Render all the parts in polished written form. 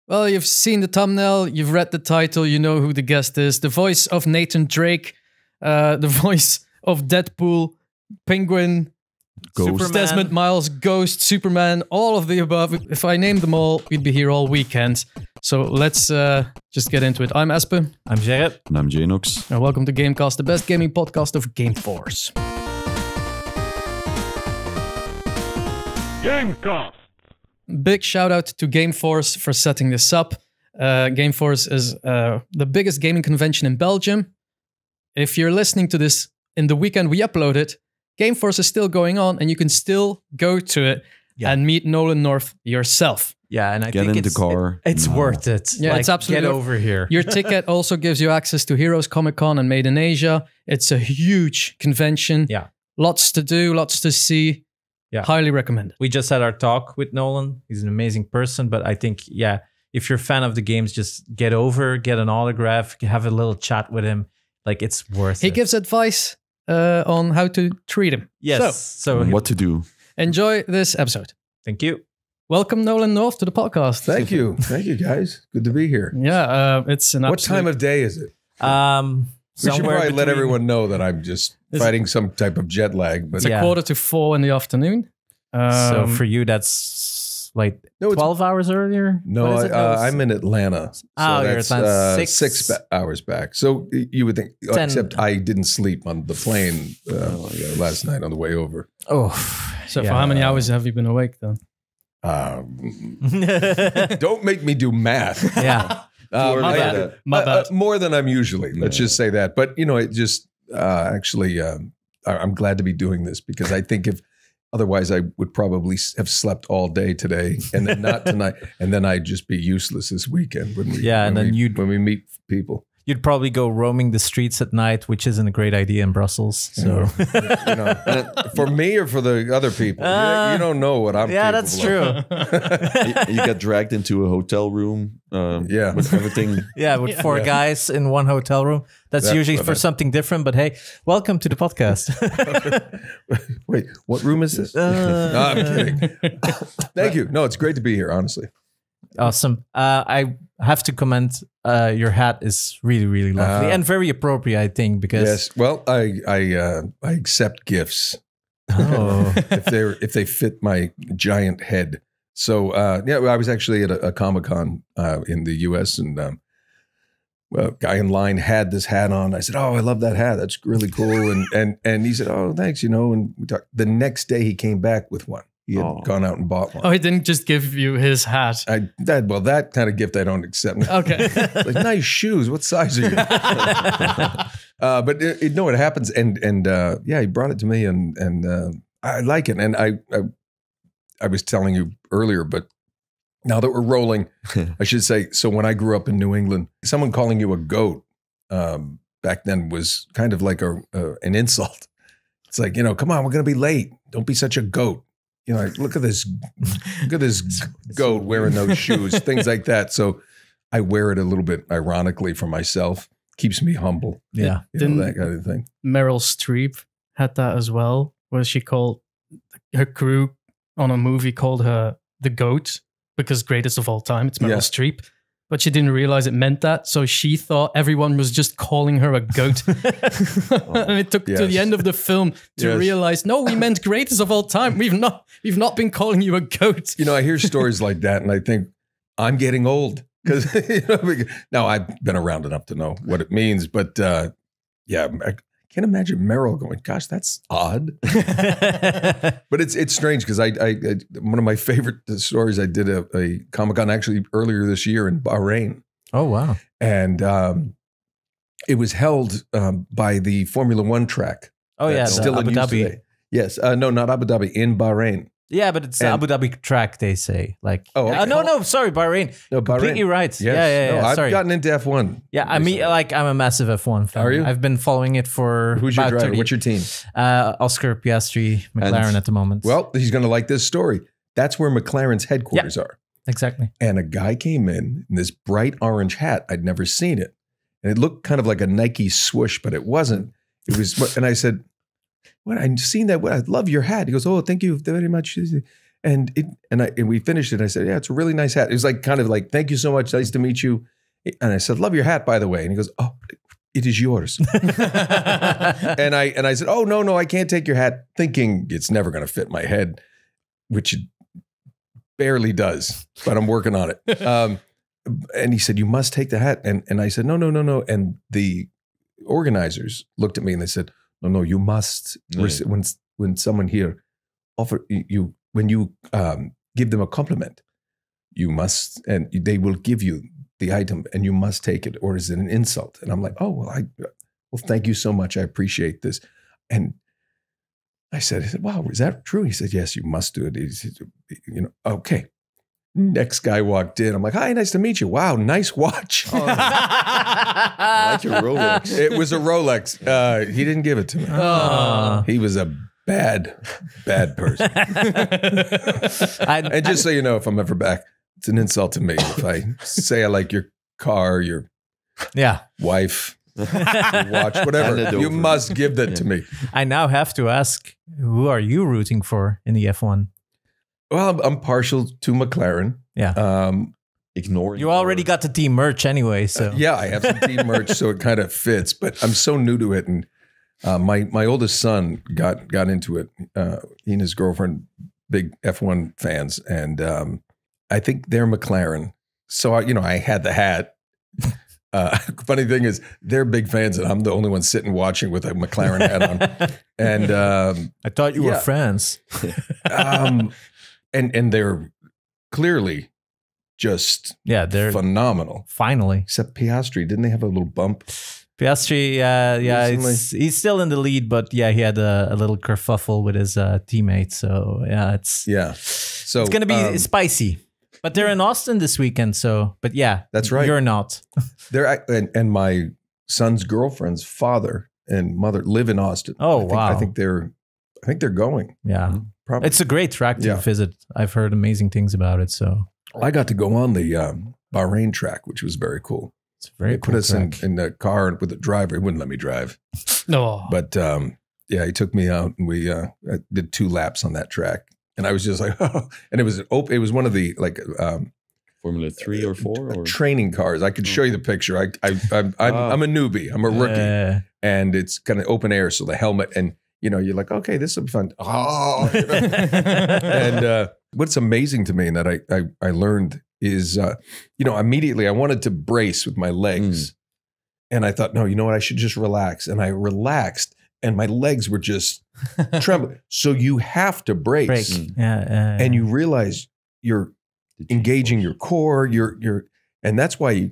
Well, you've seen the thumbnail, you've read the title, you know who the guest is. The voice of Nathan Drake, the voice of Deadpool, Penguin, Ghost. Desmond Miles, Ghost, Superman, all of the above. If I named them all, we'd be here all weekend. So let's just get into it. I'm Espe. I'm Jerre. And I'm jNoxx. And welcome to Gamecast, the best gaming podcast of Gameforce. Gamecast! Big shout out to Gameforce for setting this up. Gameforce is the biggest gaming convention in Belgium. If you're listening to this in the weekend we upload it, Gameforce is still going on and you can still go to it and meet Nolan North yourself. Yeah, and I Get think in the car. it's worth it. Yeah, it's absolutely get over here. Your ticket also gives you access to Heroes Comic Con and Made in Asia. It's a huge convention. Yeah. Lots to do, lots to see. Yeah. Highly recommended. We just had our talk with Nolan. He's an amazing person, but I think, if you're a fan of the games, just get an autograph, have a little chat with him. Like, it's worth it. He gives advice on how to treat him. Yes. So What to do. Enjoy this episode. Thank you. Welcome, Nolan North, to the podcast. Thank you. Thank you, guys. Good to be here. Yeah, it's an What time of day is it? We should probably let everyone know that I'm just fighting some type of jet lag. But It's a 3:45 in the afternoon. So for you, that's like 12 hours earlier? No, What is it? I'm in Atlanta. So you're Atlanta. 6 hours back. So you would think, 10. except I didn't sleep on the plane last night on the way over. Oh. So for how many hours have you been awake then? Don't make me do math. Yeah. My bad. More than I'm usually. Let's just say that. But, it just actually, I'm glad to be doing this because I think otherwise I would probably have slept all day today and then not tonight. And then I'd just be useless this weekend when we meet people. You'd probably go roaming the streets at night, which isn't a great idea in Brussels. So, for me or for the other people, you don't know what I'm. Yeah, that's true. You get dragged into a hotel room. With everything. Yeah, with four guys in one hotel room. That's usually for something different. But hey, welcome to the podcast. Wait, what room is this? No, I'm kidding. Thank you. No, it's great to be here. Honestly. Awesome. I have to comment. Your hat is really, really lovely and very appropriate, I think. Because yes, well, I accept gifts. Oh, if they fit my giant head. So I was actually at a Comic-Con in the U.S. and a guy in line had this hat on. I said, "Oh, I love that hat. That's really cool." And he said, "Oh, thanks." And we talked. The next day, he came back with one. He had gone out and bought one. Oh, he didn't just give you his hat. That kind of gift I don't accept. Okay. Like, nice shoes. What size are you? But it happens. And he brought it to me and I like it. And I was telling you earlier, but now that we're rolling, I should say, so when I grew up in New England, someone calling you a goat back then was kind of like an insult. It's like, come on, we're going to be late. Don't be such a goat. Like, look at this goat wearing those shoes, things like that. So I wear it a little bit ironically for myself. Keeps me humble. Yeah. That kind of thing. Meryl Streep had that as well, where she called her crew on a movie called her the GOAT because greatest of all time. It's Meryl Streep. But she didn't realize it meant that. So she thought everyone was just calling her a goat. And it took to the end of the film to realize, no, we meant greatest of all time. We've not been calling you a goat. I hear stories like that and I think I'm getting old. Because now I've been around enough to know what it means. But I can't imagine Meryl going, gosh, that's odd. But it's strange because I one of my favorite stories, I did a Comic-Con actually earlier this year in Bahrain. Oh, wow. And it was held by the Formula One track. Oh, yeah. Still in Abu use Dhabi. today. Yes. No, not Abu Dhabi, in Bahrain. Yeah, but it's the Abu Dhabi track, they say. Like, okay. No, sorry, Bahrain. No, Bahrain. Completely right. Yes. Yeah. No, I've sorry. gotten into F1. Yeah, I'm a massive F1 fan. Are you? I've been following it for Who's your about driver? 30. What's your team? Oscar Piastri, McLaren at the moment. Well, he's going to like this story. That's where McLaren's headquarters are. Exactly. And a guy came in this bright orange hat. I'd never seen it. And it looked kind of like a Nike swoosh, but it wasn't. It was, and I said, "What? I've seen that. I love your hat." He goes, "Oh, thank you very much." And we finished it. I said, yeah, it's a really nice hat. It was like kind of like, thank you so much. Nice to meet you. And I said, love your hat, by the way. And he goes, oh, it is yours. and I said, oh, no, I can't take your hat, thinking it's never going to fit my head, which it barely does, but I'm working on it. And he said, you must take the hat. And I said, no. And the organizers looked at me and they said, no, you must. When someone here offer you, when you give them a compliment, you must, and they will give you the item and you must take it, or is it an insult? And I'm like, oh, well, thank you so much. I appreciate this. And I said, wow, is that true? He said, yes, you must do it. He said, okay. Next guy walked in. I'm like, hi, nice to meet you. Wow, nice watch. I like your Rolex. It was a Rolex. He didn't give it to me. He was a bad person. And just so you know, if I'm ever back, it's an insult to me if I say I like your car, your wife, your watch, whatever. You must give that to me. I now have to ask, who are you rooting for in the F1? Well, I'm partial to McLaren. Yeah. Ignoring you already got the team merch anyway, so yeah, I have some team merch, so it kind of fits. But I'm so new to it, and my oldest son got into it. He and his girlfriend, big F1 fans, and I think they're McLaren. So I had the hat. Funny thing is, they're big fans, and I'm the only one sitting watching with a McLaren hat on. And I thought you were friends. And they're clearly just they're phenomenal. Finally. Except Piastri, didn't they have a little bump? Piastri, he's still in the lead, but he had a little kerfuffle with his teammate. So so it's gonna be spicy. But they're in Austin this weekend, that's right. You're not. And my son's girlfriend's father and mother live in Austin. Oh, wow. I think they're going. Yeah. Probably. It's a great track to visit. I've heard amazing things about it. So I got to go on the Bahrain track, which was very cool. It's very cool. Put us in the car with the driver. He wouldn't let me drive. No. But he took me out and we did 2 laps on that track. And I was just like, oh. And it was one of the Formula 3 or 4 or training cars. I could show you the picture. I'm a newbie. I'm a rookie, and it's kind of open air, so the helmet and. You're like, okay, this will be fun. Oh, and what's amazing to me and that I learned is, immediately I wanted to brace with my legs. And I thought, no, you know what? I should just relax. And I relaxed and my legs were just trembling. So you have to brace. And you realize you're engaging your core. And that's why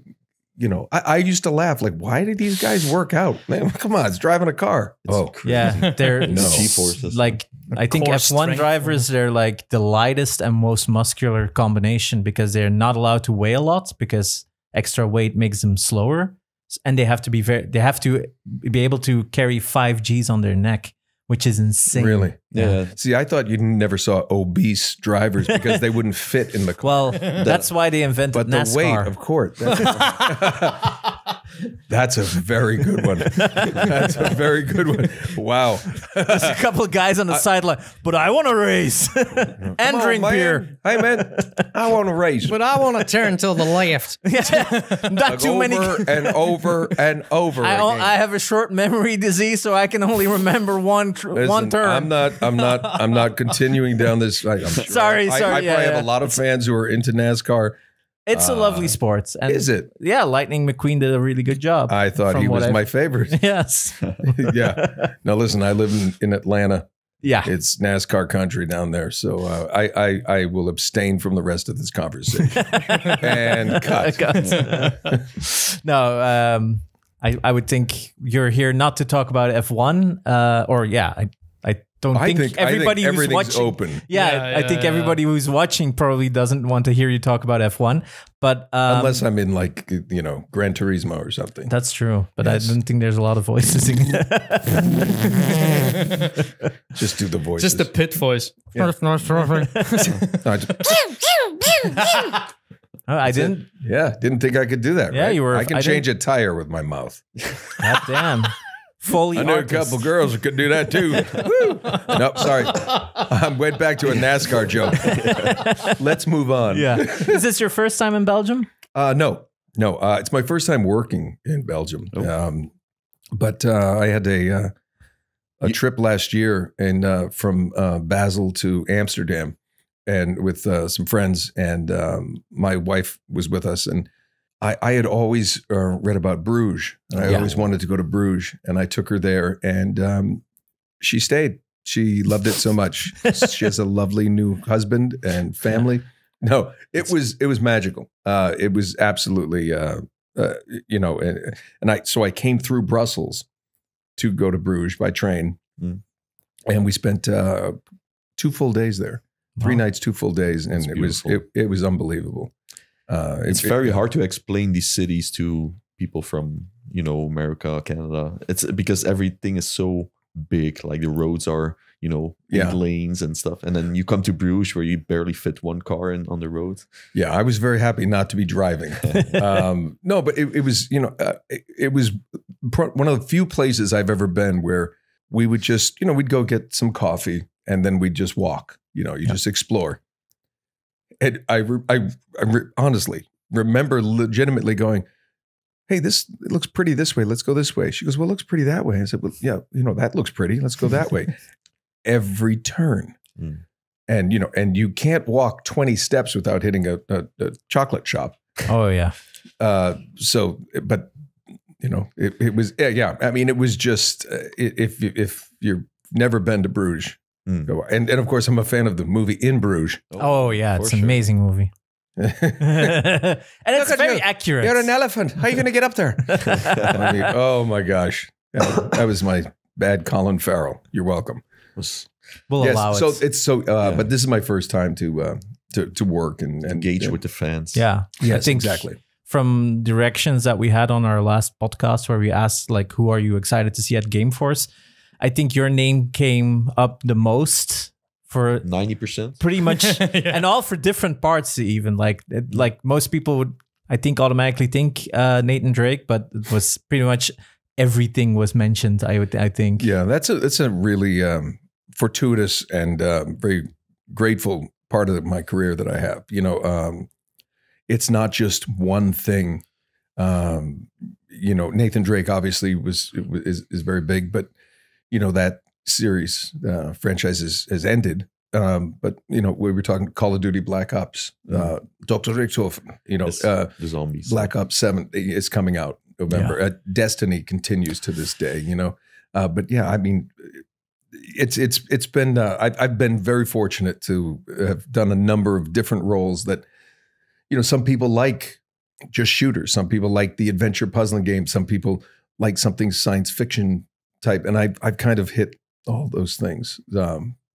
I used to laugh like, why did these guys work out? Man, come on, it's driving a car. They're G-forces. Like I think F1 drivers, they're like the lightest and most muscular combination because they're not allowed to weigh a lot because extra weight makes them slower, and they have to be able to carry 5 Gs on their neck, which is insane. Really? Yeah. See, I thought you never saw obese drivers because they wouldn't fit in the car. Well, that's why they invented NASCAR. The weight, of course. That's a very good one. That's a very good one. Wow. There's a couple of guys on the sideline, but I want to race and drink beer. Hey, man, I want to race. But I want to turn to the left. Not too many. Over and over and over again. I have a short memory disease, so I can only remember one turn. I'm not continuing down this. I'm sure. Sorry. I probably have a lot of fans who are into NASCAR. It's a lovely sport. And is it? Yeah, Lightning McQueen did a really good job. I thought he was my favorite. Yes. Yeah. Now listen, I live in Atlanta. Yeah. It's NASCAR country down there. So I will abstain from the rest of this conversation. And cut. No, I would think you're here not to talk about F1. I think everybody who's watching open. I think everybody who's watching probably doesn't want to hear you talk about F1, but unless I'm in Gran Turismo or something. That's true, but yes. I don't think there's a lot of voices in Just do the voices. Just the pit voice. Yeah. I didn't. Didn't think I could do that. Yeah, right? you were. I can change a tire with my mouth. God damn. Foley I know artist. a couple girls that could do that too. Woo! Nope, sorry. I went back to a NASCAR joke. Let's move on. Yeah. Is this your first time in Belgium? No. It's my first time working in Belgium. But I had a trip last year and from Basel to Amsterdam, and with some friends, and my wife was with us, and I had always read about Bruges, and I always wanted to go to Bruges, and I took her there, and she stayed. She loved it so much. She has a lovely new husband and family. No, it was magical. It was absolutely, so I came through Brussels to go to Bruges by train, and we spent 2 full days there, 3 nights, 2 full days, and it was unbelievable. It's very hard to explain these cities to people from, America, Canada. It's because everything is so big. Like the roads are, 8 lanes and stuff. And then you come to Bruges where you barely fit one car on the road. Yeah, I was very happy not to be driving. No, but it was, it was one of the few places I've ever been where we would just, we'd go get some coffee and then we'd just walk, just explore. And I honestly remember legitimately going, hey, it looks pretty this way. Let's go this way. She goes, well, it looks pretty that way. I said, well, yeah, that looks pretty. Let's go that way. Every turn. And, and you can't walk 20 steps without hitting a chocolate shop. Oh, yeah. But, it was, I mean, it was just, if you've never been to Bruges, and of course, I'm a fan of the movie In Bruges. Oh yeah, it's an amazing movie. And it's very accurate. You're an elephant. How are you going to get up there? I mean, oh my gosh. That was my bad Colin Farrell. You're welcome. We'll allow it. But this is my first time to work and engage with the fans. Yeah. Yes, I think exactly. From directions that we had on our last podcast where we asked, like, who are you excited to see at Gameforce? I think your name came up the most for 90%, pretty much, and all for different parts. Even like most people would, I think, automatically think Nathan Drake, but it was pretty much everything was mentioned. I think. Yeah, that's a really fortuitous and very grateful part of my career that I have. It's not just one thing. Nathan Drake obviously is very big, but that series franchise has ended. But we were talking Call of Duty Black Ops, Dr. Richthofen, the zombies. Black Ops 7 is coming out November. Yeah. Destiny continues to this day, but yeah, I mean, it's been I've been very fortunate to have done a number of different roles that, some people like just shooters, some people like the adventure puzzling game, some people like something science fiction type, and I've kind of hit all those things.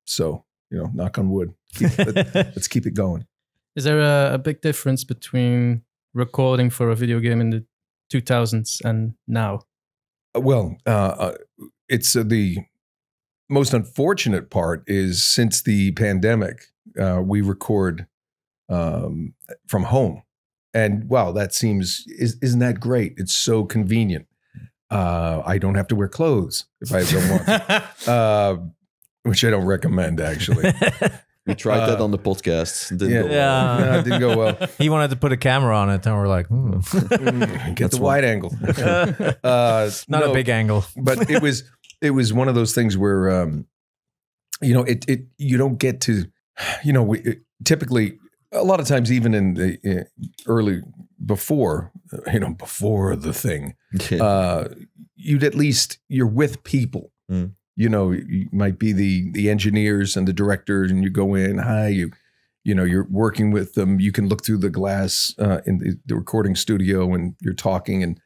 So knock on wood. Let's keep it going. Is there a big difference between recording for a video game in the 2000s and now? Well, it's the most unfortunate part is since the pandemic, we record from home, and wow, that isn't that great? It's so convenient. I don't have to wear clothes if I don't want, which I don't recommend actually. We tried that on the podcast. It didn't go well. He wanted to put a camera on it, and we're like, get the wide angle. Not a big angle, but it was one of those things where you don't get to typically a lot of times even in the early before the thing, you'd at least you're with people. You might be the engineers and the directors, and you go in, you're working with them. You can look through the glass in the recording studio, and you're talking. And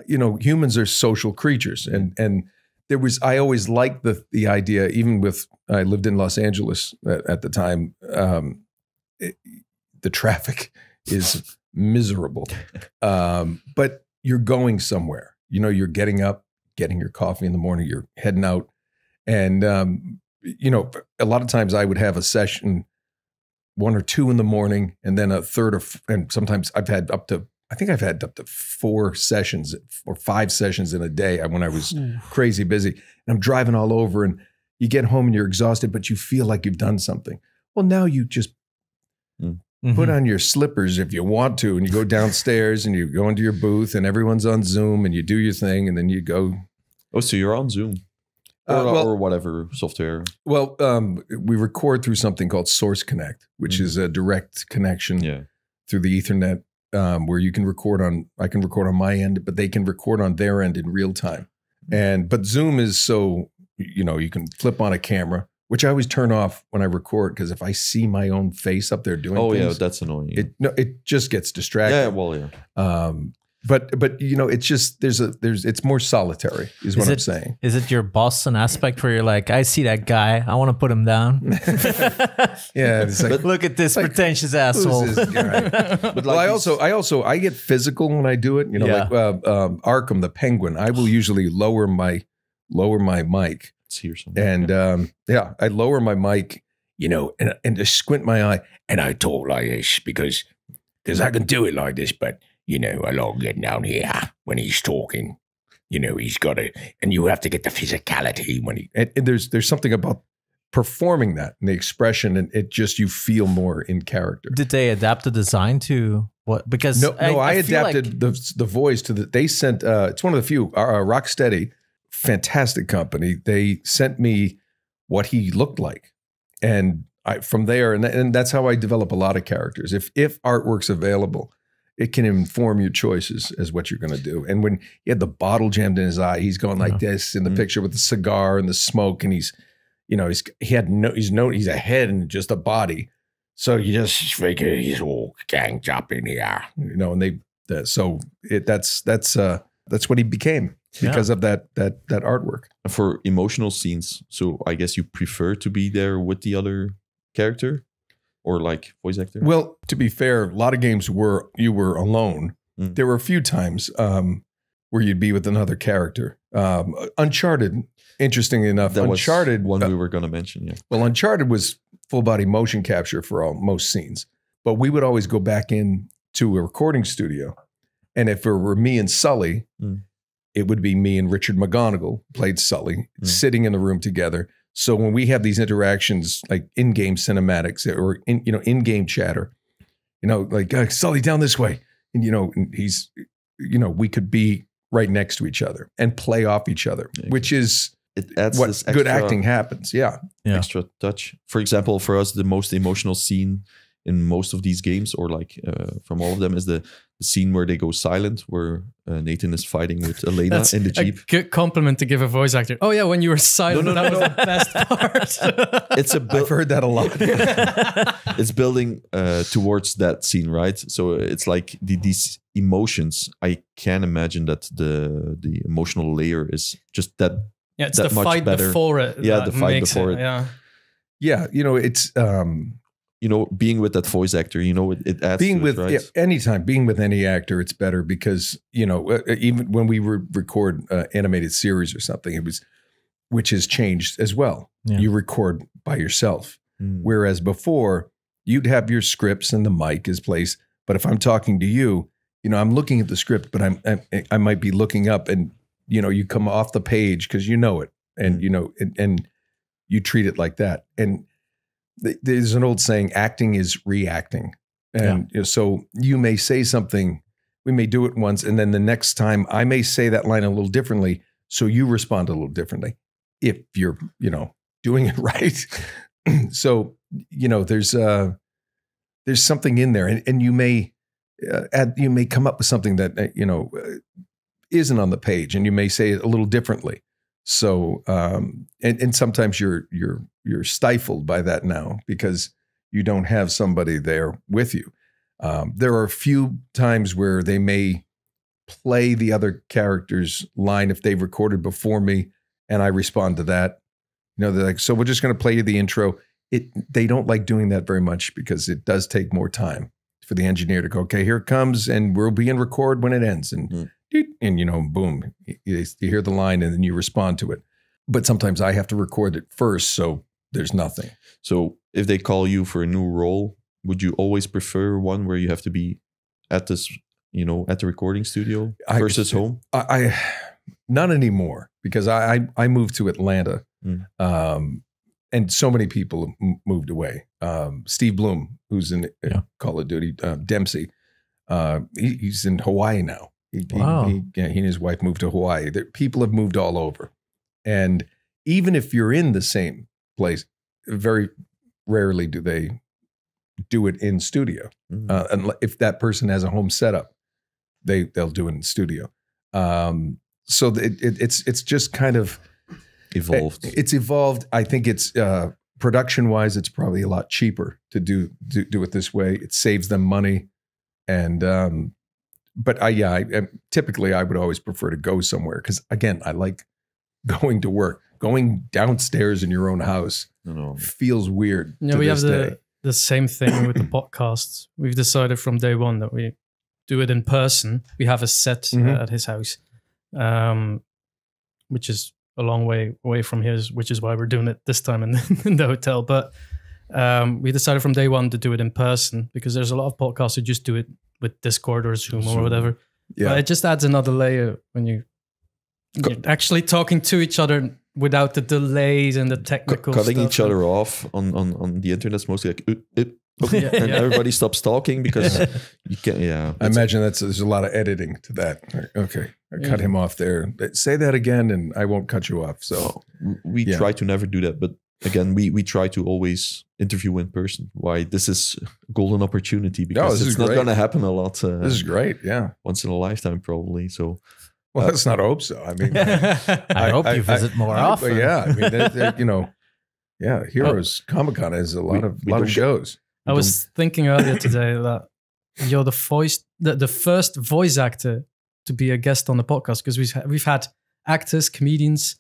humans are social creatures, and I always liked the idea. Even with I lived in Los Angeles at the time. The traffic is miserable, but you're going somewhere. You're getting up, getting your coffee in the morning. You're heading out. And, a lot of times I would have a session 1 or 2 in the morning, and then a third and sometimes I've had up to I think I've had up to 4 sessions or 5 sessions in a day when I was crazy busy. And I'm driving all over, and you get home and you're exhausted, but you feel like you've done something. Well, now you just put on your slippers if you want to, and you go downstairs and you go into your booth, and everyone's on Zoom, and you do your thing, and then you go. Oh, so you're on Zoom or whatever software? Well, we record through something called Source Connect, which is a direct connection through the Ethernet, where you can I can record on my end, but they can record on their end in real time. But Zoom is so, you can flip on a camera, which I always turn off when I record, because if I see my own face up there doing things. Oh, yeah, that's annoying. It just gets distracting. Yeah, well, yeah. But it's just it's more solitary is what I'm saying. Is it your Boston aspect where you're like, I see that guy, I want to put him down? Yeah, it's like, look at this pretentious asshole. But I get physical when I do it. Like Arkham the Penguin, I will usually lower my mic. Here something. And I lower my mic, and just squint my eye, and I talk like this because I can do it like this, but I love getting down here when he's talking. He's got to, and you have to get the physicality when and there's something about performing that and the expression, and it just, you feel more in character. Did they adapt the design to what? Because I adapted the voice to they sent. It's one of the few Rocksteady. Fantastic company. They sent me what he looked like, and from there, and that's how I develop a lot of characters. If artwork's available, it can inform your choices as what you're going to do. And when he had the bottle jammed in his eye, he's going like this in the picture with the cigar and the smoke, and he's a head and just a body. So you just figure he's all ganged up in here, and that's what he became. Because of that artwork. For emotional scenes, so I guess you prefer to be there with the other character, or like voice actor? Well, to be fair, a lot of games you were alone. There were a few times where you'd be with another character. Uncharted, interestingly enough, that Uncharted was one we were going to mention. Yeah. Well, Uncharted was full body motion capture for most scenes, but we would always go back in to a recording studio, and if it were me and Sully. It would be me and Richard McGonigal, played Sully, sitting in the room together. So when we have these interactions, like in-game cinematics or in-game chatter, like Sully down this way, and and he's, we could be right next to each other and play off each other, which is what this good acting happens. Yeah, extra touch. For example, for us, the most emotional scene in most of these games, or like from all of them, is the scene where they go silent, where Nathan is fighting with Elena in the Jeep. A good compliment to give a voice actor. Oh yeah, when you were silent, that was the best part. I've heard that a lot. It's building towards that scene, right? So it's like these emotions. I can imagine that the emotional layer is just that. Yeah, it's that the much fight better. Before it. Yeah, the fight before it. Yeah, it's. Being with that voice actor, it adds being to with it, right? anytime being with any actor, it's better because even when we record animated series or something, which has changed as well. Yeah. You record by yourself, whereas before you'd have your scripts and the mic is placed. But if I'm talking to you, I'm looking at the script, but I might be looking up, and you come off the page because you know it, and and you treat it like that. And there's an old saying, acting is reacting. And so you may say something, we may do it once, and then the next time I may say that line a little differently, so you respond a little differently if you're, doing it right. So, there's something in there, and you may come up with something that, isn't on the page, and you may say it a little differently. So, and sometimes you're stifled by that now because you don't have somebody there with you. There are a few times where they may play the other character's line if they've recorded before me, and I respond to that. They're like, so we're just going to play you the intro. They don't like doing that very much because it does take more time for the engineer to go, okay, here it comes, and we'll be in record when it ends. And boom, you hear the line and then you respond to it. But sometimes I have to record it first, so there's nothing. So if they call you for a new role, would you always prefer one where you have to be at this at the recording studio versus home? I not anymore, because I moved to Atlanta, and so many people moved away. Steve Bloom, who's in Call of Duty, Dempsey, he's in Hawaii now. He and his wife moved to Hawaii. People have moved all over, and even if you're in the same place, very rarely do they do it in studio. And if that person has a home setup, they'll do it in studio. So it's just kind of evolved. It's evolved. I think it's production wise, it's probably a lot cheaper to do it this way. It saves them money, and but I typically I would always prefer to go somewhere, because again, I like going to work. Going downstairs in your own house feels weird. We have the same thing with the podcasts. We've decided from day one that we do it in person. We have a set at his house, which is a long way away from his, which is why we're doing it this time in the hotel. But we decided from day one to do it in person, because there's a lot of podcasts who just do it with Discord or Zoom or whatever. Yeah. But it just adds another layer when you're actually talking to each other without the delays and the technical cutting stuff. each other off on the internet is mostly like and everybody stops talking because you can't. I imagine there's a lot of editing to that. Okay, I cut him off there. Say that again, and I won't cut you off. So we try to never do that, but again, we try to always interview in person. Why? This is a golden opportunity, because it's not going to happen a lot. This is great. Yeah, once in a lifetime probably. So. Well, let's not hope so. I mean, I hope you visit more often. Yeah, I mean, Heroes Comic-Con has a lot of shows. I was thinking earlier today that you're the first voice actor to be a guest on the podcast, because we've had actors, comedians,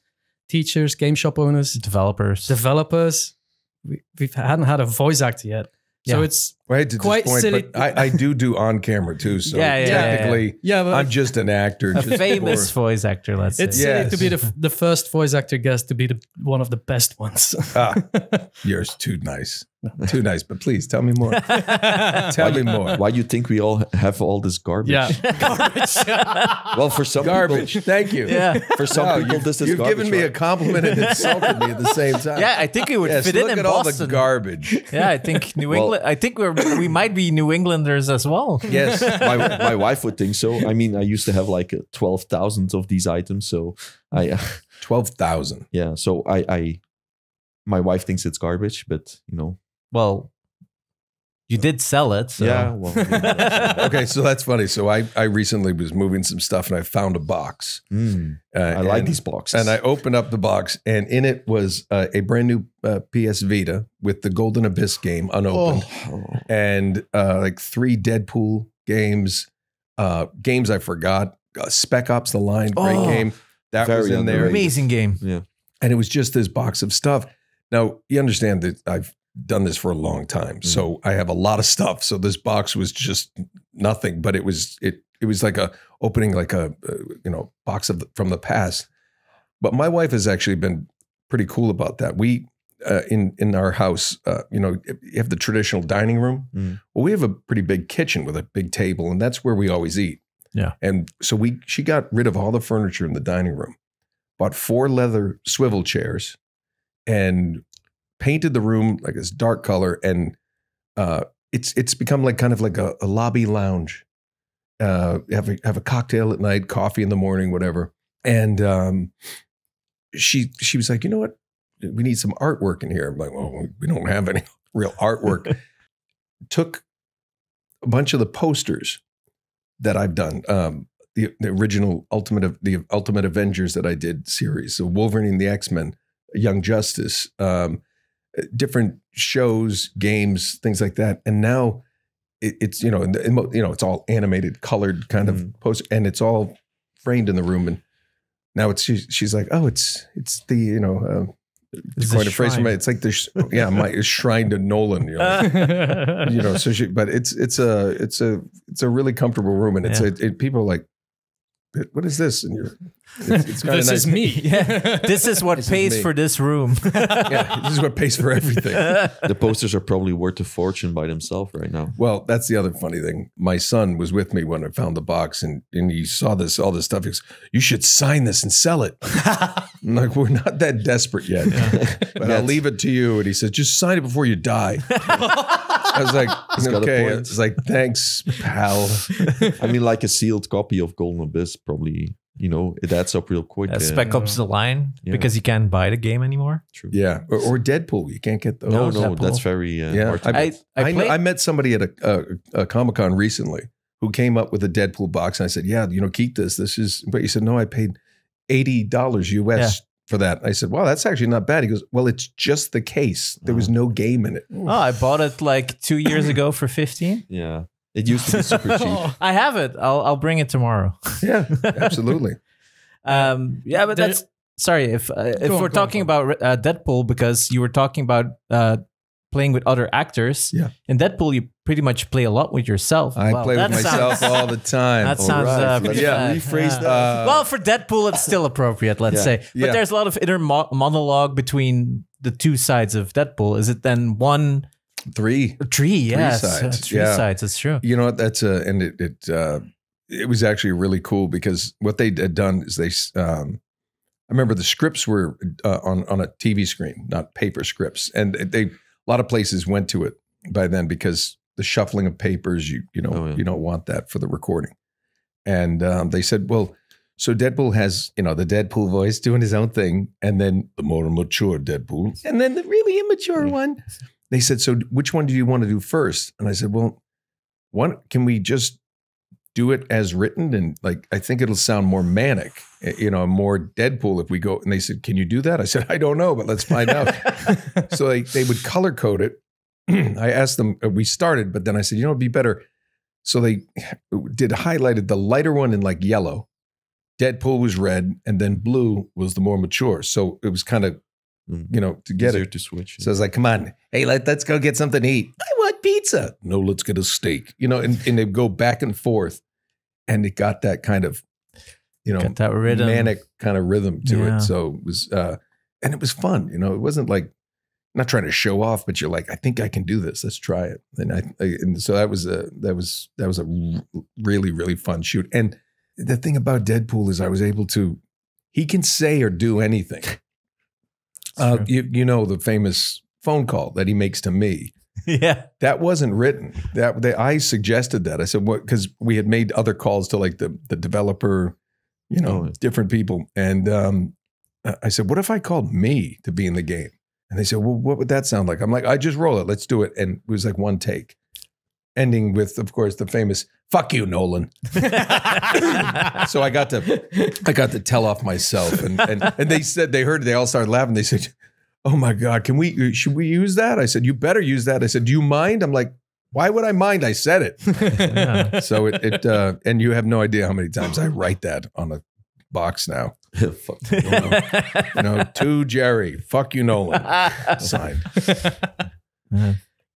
teachers, game shop owners, developers. We hadn't had a voice actor yet. So it's quite silly. But I do on camera too. So technically, I'm just an actor. A famous voice actor, let's say. It's silly to be the first voice actor guest to be one of the best ones. Yours too nice. Too nice, but please tell me more. Tell me more. Why do you think we all have all this garbage? Yeah, garbage. Well, for some garbage. People, thank you. Yeah. For some people, this is you've garbage. You've given me a compliment and insulted me at the same time. Yeah, I think it would fit in Boston. Look at all the garbage. Yeah, I think New England. I think we might be New Englanders as well. Yes, my wife would think so. I mean, I used to have like 12,000 of these items, so I 12,000. Yeah, so my wife thinks it's garbage, but well. You did sell it. So. Yeah. Well, okay, so that's funny. So I recently was moving some stuff and I found a box. I like these boxes. And I opened up the box, and in it was a brand new PS Vita with the Golden Abyss game unopened, and like 3 Deadpool games, games I forgot. Spec Ops: The Line, great game. That was in there. Amazing game. Yeah. And it was just this box of stuff. Now, you understand that I've done this for a long time, so I have a lot of stuff. So this box was just nothing, but it was like opening like a box from the past. But my wife has actually been pretty cool about that. We in our house, you have the traditional dining room. Well, we have a pretty big kitchen with a big table, and that's where we always eat. Yeah, and so she got rid of all the furniture in the dining room, bought 4 leather swivel chairs, and painted the room like this dark color, and it's become like kind of like a lobby lounge. Have a cocktail at night, coffee in the morning, whatever. And she was like, you know what? We need some artwork in here. I'm like, well, we don't have any real artwork. Took a bunch of the posters that I've done, the original the Ultimate Avengers that I did series, so Wolverine, the X-Men, Young Justice, different shows, games, things like that. And now it's it's all animated, colored kind of poster, and it's all framed in the room. And now she's like, oh, it's the coin a phrase from it. It's like my shrine to Nolan. So but it's a really comfortable room, and people are like, what is this? And it's kind of This nice. is me. Yeah. This is what pays for this room. Yeah, this is what pays for everything. The posters are probably worth a fortune by themselves right now. Well, that's the other funny thing. My son was with me when I found the box, and he saw all this stuff. He goes, "You should sign this and sell it." I'm like, we're not that desperate yet, but I'll leave it to you. And he said, "Just sign it before you die." I was like, okay. I was like, thanks, pal. I mean, like a sealed copy of Golden Abyss, probably, it adds up real quick. Spec Ops The Line, because you can't buy the game anymore. True. Yeah, or Deadpool. You can't get those. No, Deadpool. that's very hard to I met somebody at a Comic-Con recently who came up with a Deadpool box, and I said, "Yeah, keep this. This is." But he said, "No, I paid $80 US for that." I said, "Well, that's actually not bad." He goes, "Well, it's just the case. There was no game in it." Oh, I bought it like 2 years ago for 15. Yeah. It used to be super cheap. I have it. I'll bring it tomorrow. Yeah, absolutely. Yeah, but that's sorry if we're talking about Deadpool, because you were talking about playing with other actors. Yeah. In Deadpool, you pretty much play a lot with yourself. I play with myself all the time. That sounds pretty bad. Rephrase that. Well, for Deadpool, it's still appropriate, let's say. But there's a lot of inner monologue between the two sides of Deadpool. Is it then one? Three Yes. sides. Three sides. That's true. You know what? That's and it was actually really cool, because what they had done is I remember the scripts were on a TV screen, not paper scripts, and a lot of places went to it by then, because the shuffling of papers, you don't want that for the recording. And they said, well, so Deadpool has, the Deadpool voice doing his own thing, and then the more mature Deadpool, and then the really immature one. They said, so which one do you want to do first? And I said, well, can we just do it as written? And I think it'll sound more manic, more Deadpool if we go. And they said, can you do that? I said, I don't know, but let's find out. So they would color code it. I asked them, we started, but then I said, it'd be better. So they highlighted the lighter one in yellow. Deadpool was red, and then blue was the more mature. So it was kind of, to get easier it to switch. So I was like, come on, hey, let's go get something to eat. I want pizza. No, let's get a steak. And they go back and forth, and it got that kind of, got that rhythm. Manic kind of rhythm to it. So it was, and it was fun. It wasn't not trying to show off, but you're like, I think I can do this. Let's try it. And so that was a really, really fun shoot. And the thing about Deadpool is he can say or do anything. The famous phone call that he makes to me. Yeah, that wasn't written. I suggested that. I said, "What?" Because we had made other calls to the developer, different people, and I said, "What if I called me to be in the game?" And they said, "Well, what would that sound like?" I'm like, "I just roll it. Let's do it." And it was one take, ending with, of course, the famous "Fuck you, Nolan." So I got to tell off myself, and they said they heard it. They all started laughing. They said, "Oh my God, should we use that?" I said, "You better use that." I said, "Do you mind?" I'm like, "Why would I mind? I said it." Yeah. So it and you have no idea how many times I write that on a box now. Fuck you, Nolan. To Jerre, fuck you, Nolan. Signed.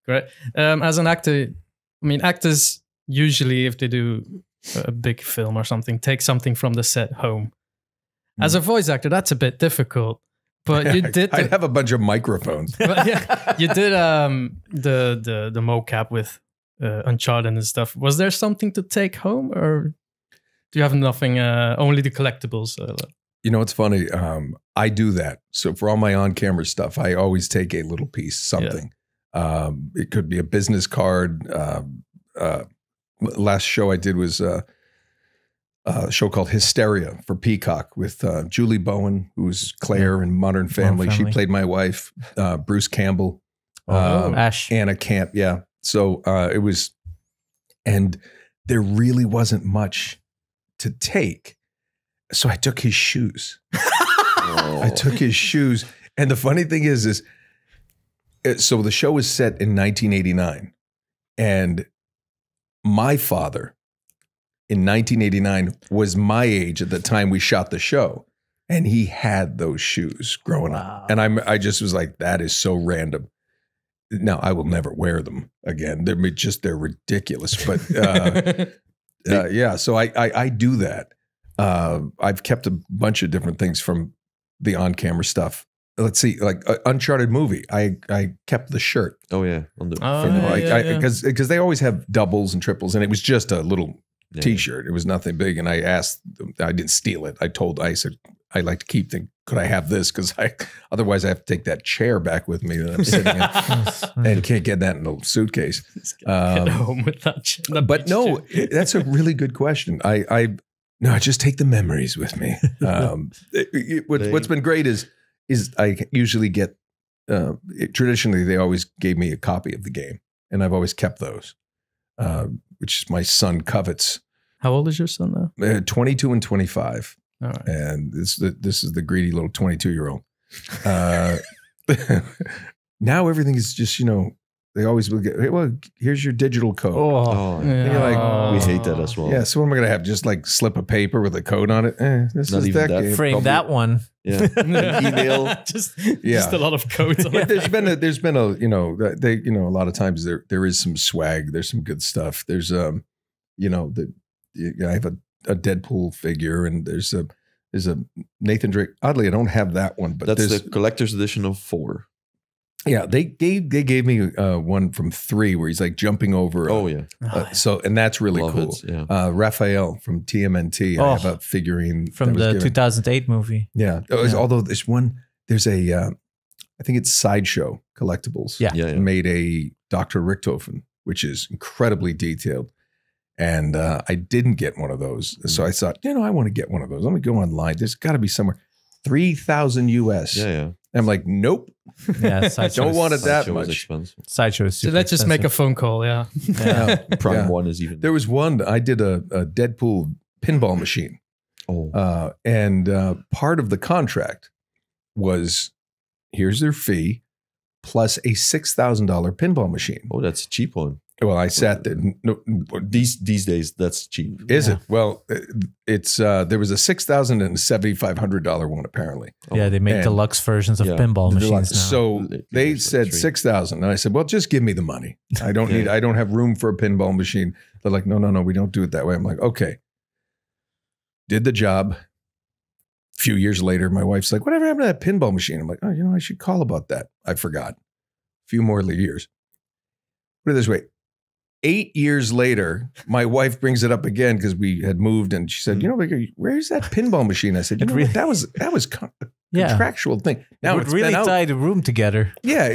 Great. As an actor, actors usually, if they do a big film or something, take something from the set home. As a voice actor, that's a bit difficult. But you did. I'd have a bunch of microphones. But you did the mocap with Uncharted and stuff. Was there something to take home, or do you have nothing? Only the collectibles. It's funny. I do that. So for all my on-camera stuff, I always take a little piece, something. Yeah. It could be a business card. Last show I did was a show called Hysteria for Peacock with Julie Bowen, who's Claire in Modern Family. She played my wife. Bruce Campbell. Ash. Anna Camp. Yeah. So it was, and there really wasn't much to take. So I took his shoes. I took his shoes. And the funny thing is so the show was set in 1989. And my father in 1989 was my age at the time we shot the show. And he had those shoes growing up. And I just was like, that is so random. Now, I will never wear them again. They're ridiculous. But yeah, so I do that. I've kept a bunch of different things from the on-camera stuff. Let's see, like Uncharted movie. I kept the shirt. Oh yeah, Because they always have doubles and triples, and it was just a little T-shirt. It was nothing big, and I asked. I didn't steal it. I said I like to keep things. Could I have this? Because otherwise I have to take that chair back with me that I'm sitting in, and can't get that in a suitcase. Get home with that chair. But no, that's a really good question. I just take the memories with me. What's been great is I usually get, traditionally they always gave me a copy of the game, and I've always kept those, which my son covets. How old is your son now? 22 and 25. All right. And this is the greedy little 22-year-old. Now everything is just, they always will get, hey, well, here's your digital code. Oh, and you're like, we hate that as well. Yeah, so what am I going to have? Just like slip a paper with a code on it? This Not is even that that. game. Frame that one. Yeah. Email. Just a lot of codes. But there's been a a lot of times there is some swag. There's some good stuff. There's I have a Deadpool figure, and there's a Nathan Drake. Oddly, I don't have that one, but that's the collector's edition of 4. Yeah, they gave me one from 3 where he's like jumping over. Oh yeah. And that's really Love cool. It, yeah. Raphael from TMNT. I have a figurine from the 2008 movie. Yeah. Although there's a I think it's Sideshow Collectibles. Yeah. Made a Dr. Richtofen, which is incredibly detailed. And I didn't get one of those. So I thought, I want to get one of those. Let me go online. There's got to be somewhere. 3,000 US. Yeah. I'm like, nope. Yeah, don't want it that much. Expensive. Sideshow is super So let's just expensive. make a phone call. Yeah. Prime 1 is even. There was one, I did a Deadpool pinball machine. Oh. And part of the contract was, here's their fee plus a $6,000 pinball machine. Oh, that's a cheap one. Well, I sat there. No, these days, that's cheap. Is it? Well, it's there was a $6,000 and a $7,500 one apparently. Yeah, they make deluxe versions of pinball machines now. So they said $6,000, and I said, "Well, just give me the money. I don't need. I don't have room for a pinball machine." They're like, "No, we don't do it that way." I'm like, "Okay." Did the job. A few years later, my wife's like, "Whatever happened to that pinball machine?" I'm like, "Oh, I should call about that." I forgot. A few more years. Put it this way. 8 years later, my wife brings it up again because we had moved, and she said, "Where's that pinball machine?" I said, that was a contractual thing. Now it's really tie the room together. Yeah.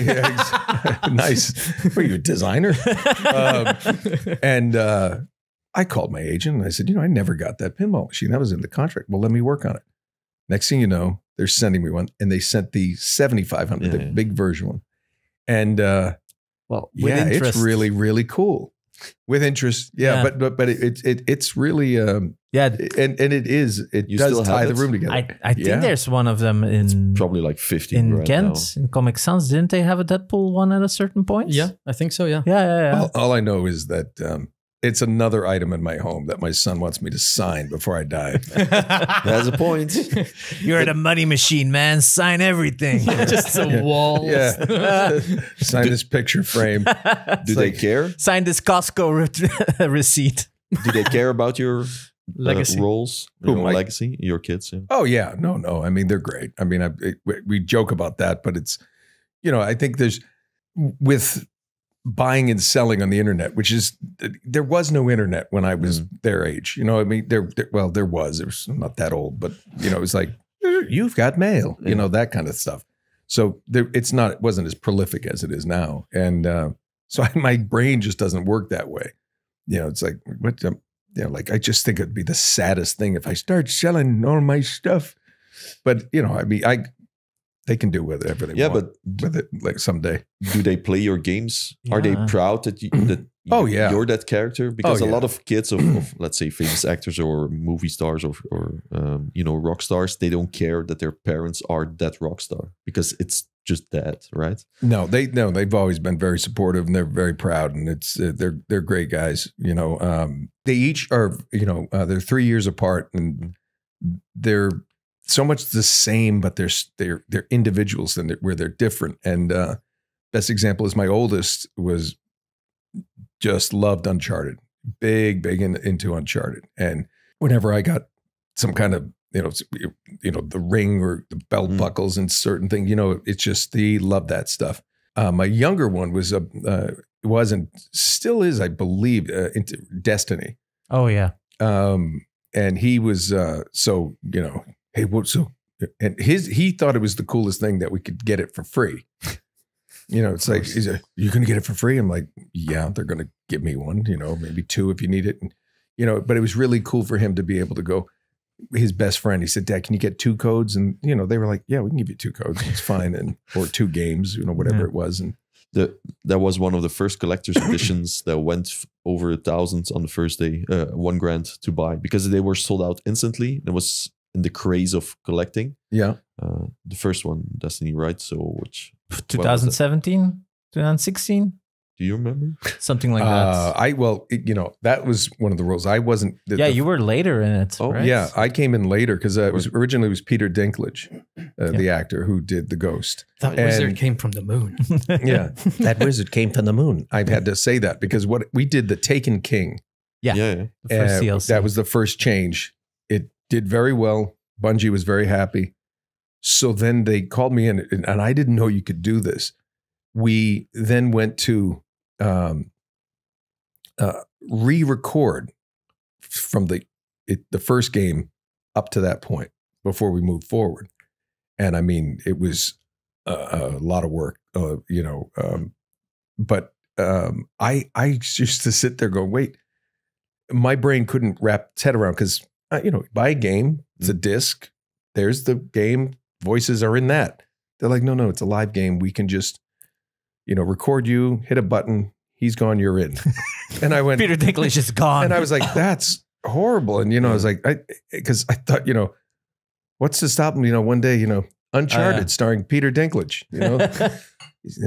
Nice. Are you a designer? And I called my agent and I said, I never got that pinball machine. That was in the contract. Well, let me work on it. Next thing you know, they're sending me one, and they sent the 7,500, the big version one, and it's really, really cool. With interest, but it's really and it is it does tie the room together. I think there's one of them in it's probably like 50 in right Ghent now. in Comic Sans. Didn't they have a Deadpool one at a certain point? Yeah, I think so. Yeah. Yeah. All I know is that it's another item in my home that my son wants me to sign before I die. That's a point. You're the money machine, man. Sign everything. Just a wall. Yeah. Sign this picture frame. Do they care? Sign this Costco receipt. Do they care about your legacy roles? Legacy? Your kids? Yeah. Oh yeah, no. I mean, they're great. I mean, we joke about that, but it's, I think there's with buying and selling on the internet, which is there was no internet when I was their age. I mean, there was. It was not that old, but it was like you've got mail, that kind of stuff. So it wasn't as prolific as it is now, and so my brain just doesn't work that way. It's like like I just think it'd be the saddest thing if I start selling all my stuff. But I mean, they can do whatever they want with it, like someday. Do they play your games? Yeah. Are they proud that you're that character? Because a lot of kids of let's say famous actors or movie stars or rock stars, they don't care that their parents are that rock star because it's just that, right? No, they've always been very supportive and they're very proud, and it's they're great guys. They each are they're 3 years apart, and they're so much the same, but they're individuals and where they're different. And best example is my oldest was just loved Uncharted, big into Uncharted. And whenever I got some kind of, the ring or the belt buckles and certain things. It's just, he loved that stuff. My younger one was still is, I believe, into Destiny. Oh yeah. And he was hey, and he thought it was the coolest thing that we could get it for free. It's like, you're going to get it for free? I'm like, yeah, they're going to give me one, maybe 2 if you need it. And, but it was really cool for him to be able to go. His best friend, he said, Dad, can you get 2 codes? And, they were like, yeah, we can give you 2 codes. It's fine. Or 2 games, whatever it was. And that was one of the first collector's editions that went over thousands on the first day, $1,000 to buy, because they were sold out instantly. It was in the craze of collecting. Yeah. The first one, Destiny, right? So which 2017, 2016? Do you remember? Something like that. That was one of the rules. I wasn't. You were later in it. Oh, right? yeah. I came in later because originally it was Peter Dinklage, the actor who did the Ghost. That wizard came from the moon. Yeah. That wizard came from the moon. I've had to say that because what we did, the Taken King. Yeah. The first DLC. That was the first change. It did very well. Bungie was very happy. So then they called me in, and I didn't know you could do this. We then went to re-record from the first game up to that point before we moved forward. And I mean, it was a lot of work, but I used to sit there going, wait, my brain couldn't wrap its head around because, buy a game, it's a disc, there's the game, voices are in that. They're like, no, it's a live game. We can just, record you, hit a button, he's gone, you're in. And I went, Peter Dinklage is gone. And I was like, that's horrible. And, I was like, because I thought, what's to stop him? One day, Uncharted starring Peter Dinklage,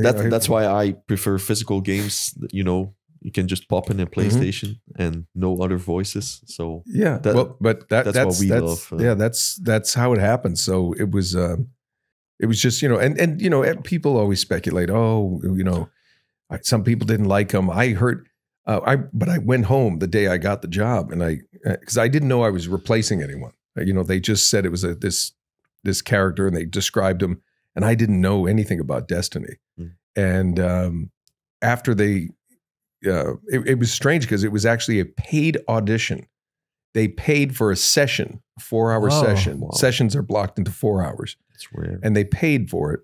That's why I prefer physical games. You can just pop in a PlayStation and no other voices. So yeah, that's what we love. That's how it happens. So it was just, and people always speculate, some people didn't like him. I heard, but I went home the day I got the job, and because I didn't know I was replacing anyone. They just said it was this character, and they described him, and I didn't know anything about Destiny. And after they, it was strange because it was actually a paid audition. They paid for a session, a 4-hour session. Wow. Sessions are blocked into 4 hours. That's weird. And they paid for it.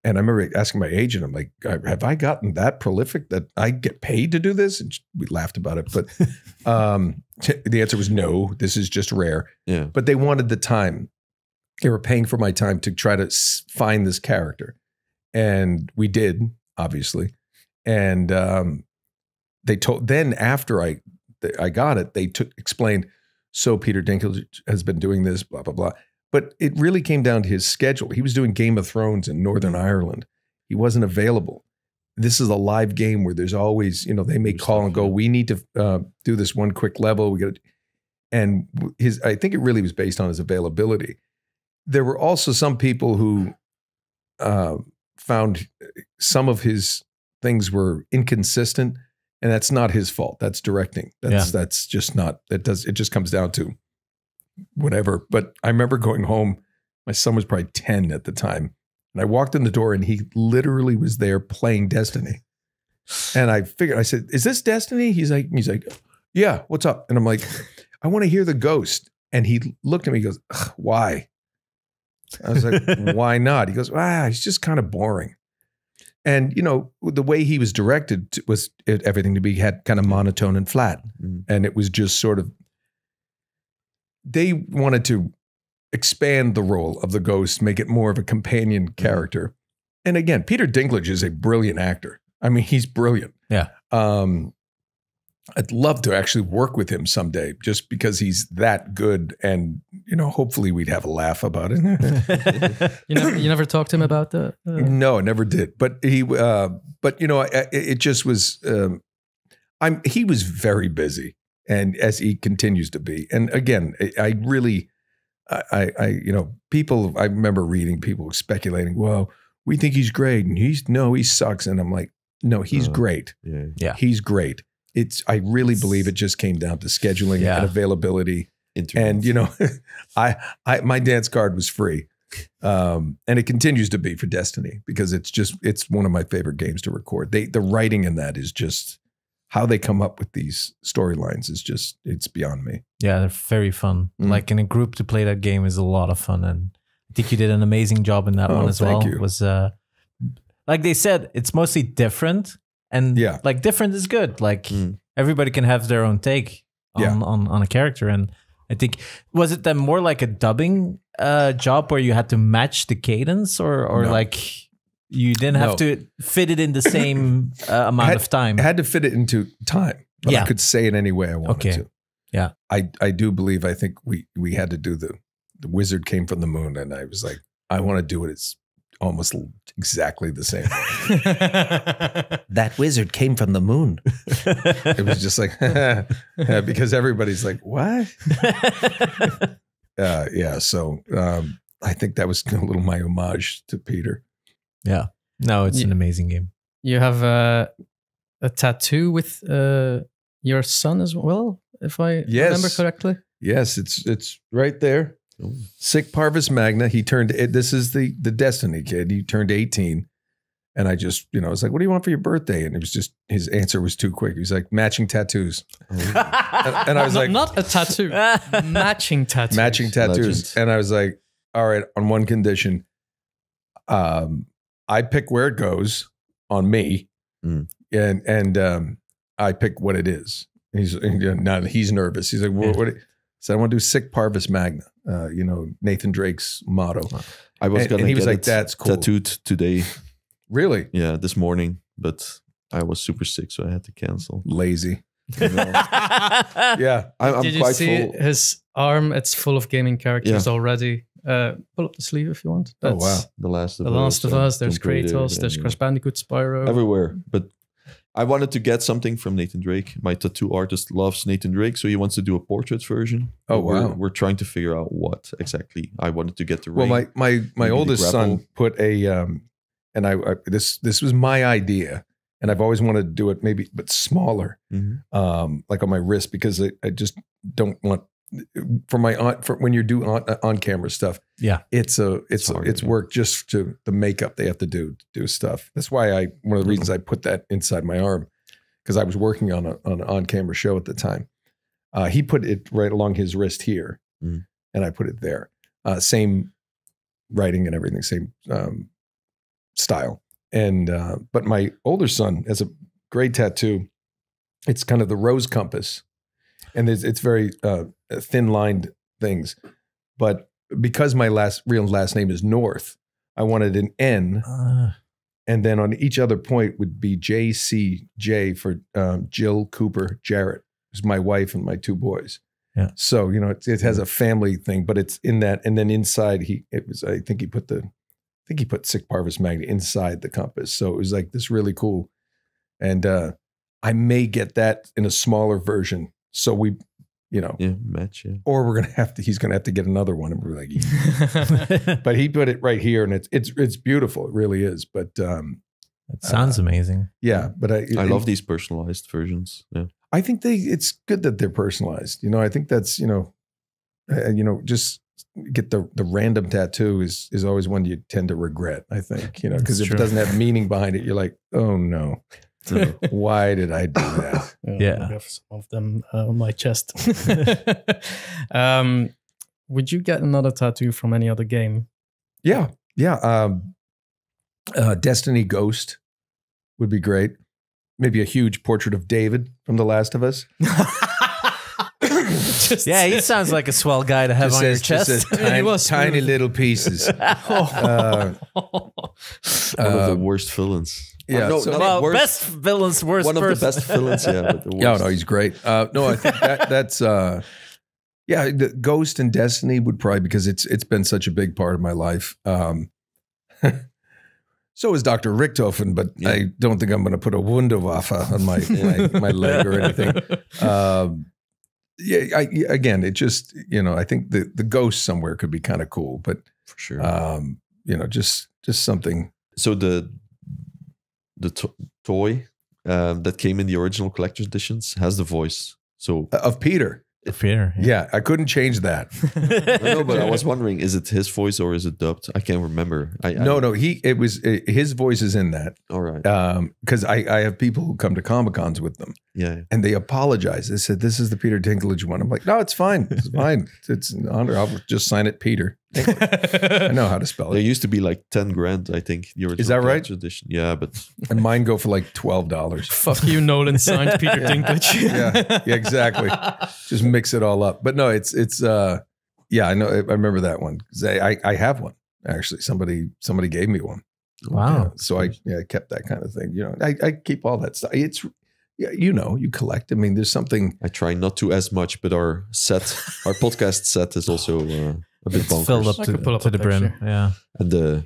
And I remember asking my agent, I'm like, have I gotten that prolific that I get paid to do this? And we laughed about it. But the answer was no, this is just rare. Yeah. But they wanted the time. They were paying for my time to try to find this character. And we did, obviously. And they told, then after I got it, they explained, so Peter Dinklage has been doing this, blah, blah, blah. But it really came down to his schedule. He was doing Game of Thrones in Northern Ireland. He wasn't available. This is a live game where there's always, they may call and go, we need to do this one quick level. We got, and I think it really was based on his availability. There were also some people who found some of his things were inconsistent, and that's not his fault. That's directing. That's just not, it just comes down to whatever. But I remember going home, my son was probably 10 at the time, and I walked in the door and he literally was there playing Destiny. And I figured, I said, is this Destiny? He's like, yeah, what's up? And I'm like, I want to hear the Ghost. And he looked at me, he goes, why? I was like, why not? He goes, he's just kind of boring. And, the way he was directed was everything to be had kind of monotone and flat. And it was just sort of, they wanted to expand the role of the Ghost, make it more of a companion character. And again, Peter Dinklage is a brilliant actor. I mean, he's brilliant. Yeah. I'd love to actually work with him someday just because he's that good. And, hopefully we'd have a laugh about it. You never talked to him about that? No, I never did. But it just was, he was very busy, and as he continues to be. And again, I remember reading people speculating, well, we think he's great. And he sucks. And I'm like, no, he's great. Yeah. He's great. I really believe it just came down to scheduling and availability. And, you know, my dance card was free. And it continues to be for Destiny because it's one of my favorite games to record. The writing in that is just how they come up with these storylines is just, it's beyond me. Yeah, they're very fun. Like in a group to play that game is a lot of fun. And I think you did an amazing job in that one as well. You. It was like they said, it's mostly different. And like different is good. Like everybody can have their own take on a character. And I think, was it then more like a dubbing job where you had to match the cadence or like you didn't have to fit it in the same amount of time? I had to fit it into time, but I could say it any way I wanted to. Yeah. I do believe, I think we had to do the wizard came from the moon, and I was like, I want to do it. It's almost exactly the same way. That wizard came from the moon. It was just like, because everybody's like, what? So I think that was a little my homage to Peter. Yeah. No, it's an amazing game. You have a tattoo with your son as well, if I remember correctly. Yes, it's right there. Sic Parvis Magna. He turned it. This is the Destiny kid. He turned 18. And I just, I was like, what do you want for your birthday? And it was just, his answer was too quick. He's like, matching tattoos. And I was like, not a tattoo, matching tattoos. Matching tattoos. Legend. And I was like, all right, on one condition, I pick where it goes on me, and I pick what it is. He's nervous. He's like, what? So I want to do Sic Parvis Magna. Nathan Drake's motto. I was gonna. He was like, "That's cool." Tattooed today. Really? Yeah, this morning, but I was super sick, so I had to cancel. Lazy. Yeah, I'm Did you quite see full. his arm? It's full of gaming characters already. Pull up the sleeve if you want. That's, wow, The Last of Us. There's Kratos. There's Crash Bandicoot, Spyro. Everywhere, but. I wanted to get something from Nathan Drake. My tattoo artist loves Nathan Drake, so he wants to do a portrait version. Oh, wow. We're trying to figure out what exactly. I wanted to get the ring. Well, my oldest son put a, and I this was my idea, and I've always wanted to do it maybe, but smaller, like on my wrist, because I just don't want, for when you're doing on camera stuff. Yeah, it's work just to the makeup they have to do stuff. That's why one of the reasons I put that inside my arm, because I was working on an on camera show at the time. He put it right along his wrist here, and I put it there. Same writing and everything, same style. And but my older son has a great tattoo. It's kind of the rose compass. And it's very thin lined things, but because my real last name is North, I wanted an N, and then on each other point would be JCJ for Jill, Cooper, Jarrett, who's my wife and my two boys. Yeah. So it has a family thing, but it's in that, and then inside I think he put Sic Parvis Magna inside the compass. So it was like this really cool, and I may get that in a smaller version. So we, match. Yeah. Or he's gonna have to get another one, and we're like, yeah. But he put it right here, and it's beautiful. It really is. But it sounds amazing. Yeah, but I love these personalized versions. Yeah, I think it's good that they're personalized. I think that's just get the random tattoo is always one you tend to regret. I think because if it doesn't have meaning behind it, you're like, oh no. Why did I do that? I have some of them on my chest. Would you get another tattoo from any other game? Yeah. Destiny Ghost would be great. Maybe a huge portrait of David from The Last of Us. He sounds like a swell guy to have on your chest. Tiny little pieces. One of the worst villains. Yeah, best villains, worst. One of the best villains. Yeah, but the worst. No, he's great. No, I think that's the Ghost and Destiny would probably, because it's been such a big part of my life. So is Dr. Richtofen, but I don't think I'm going to put a Wunderwaffe on my leg or anything. Again, it just I think the Ghost somewhere could be kind of cool, but for sure, just something. So the toy that came in the original collector's editions has the voice. So of Peter. Fear. Yeah, I couldn't change that. No, but I was wondering, is it his voice or is it dubbed? I can't remember. No, it was his voice is in that. All right. Because I have people who come to Comic-Cons with them. Yeah. And they apologize. They said, this is the Peter Dinklage one. I'm like, no, it's fine. It's fine. It's an honor. I'll just sign it Peter. I know how to spell There it. used to be like 10 grand, I think. The original Is that right? Edition. Yeah, but And mine go for like $12. Fuck you, Nolan signed Peter Dinklage. yeah, exactly. Just mix it all up. But no, it's yeah, I know. I remember that one. 'Cause I have one actually. Somebody gave me one. Wow. Yeah, so I kept that kind of thing. You know, I keep all that stuff. It's you collect. I mean, there's something. I try not to as much, but our podcast set is also a bit bonkers. Filled up I could pull up to a the brim. picture. Yeah. And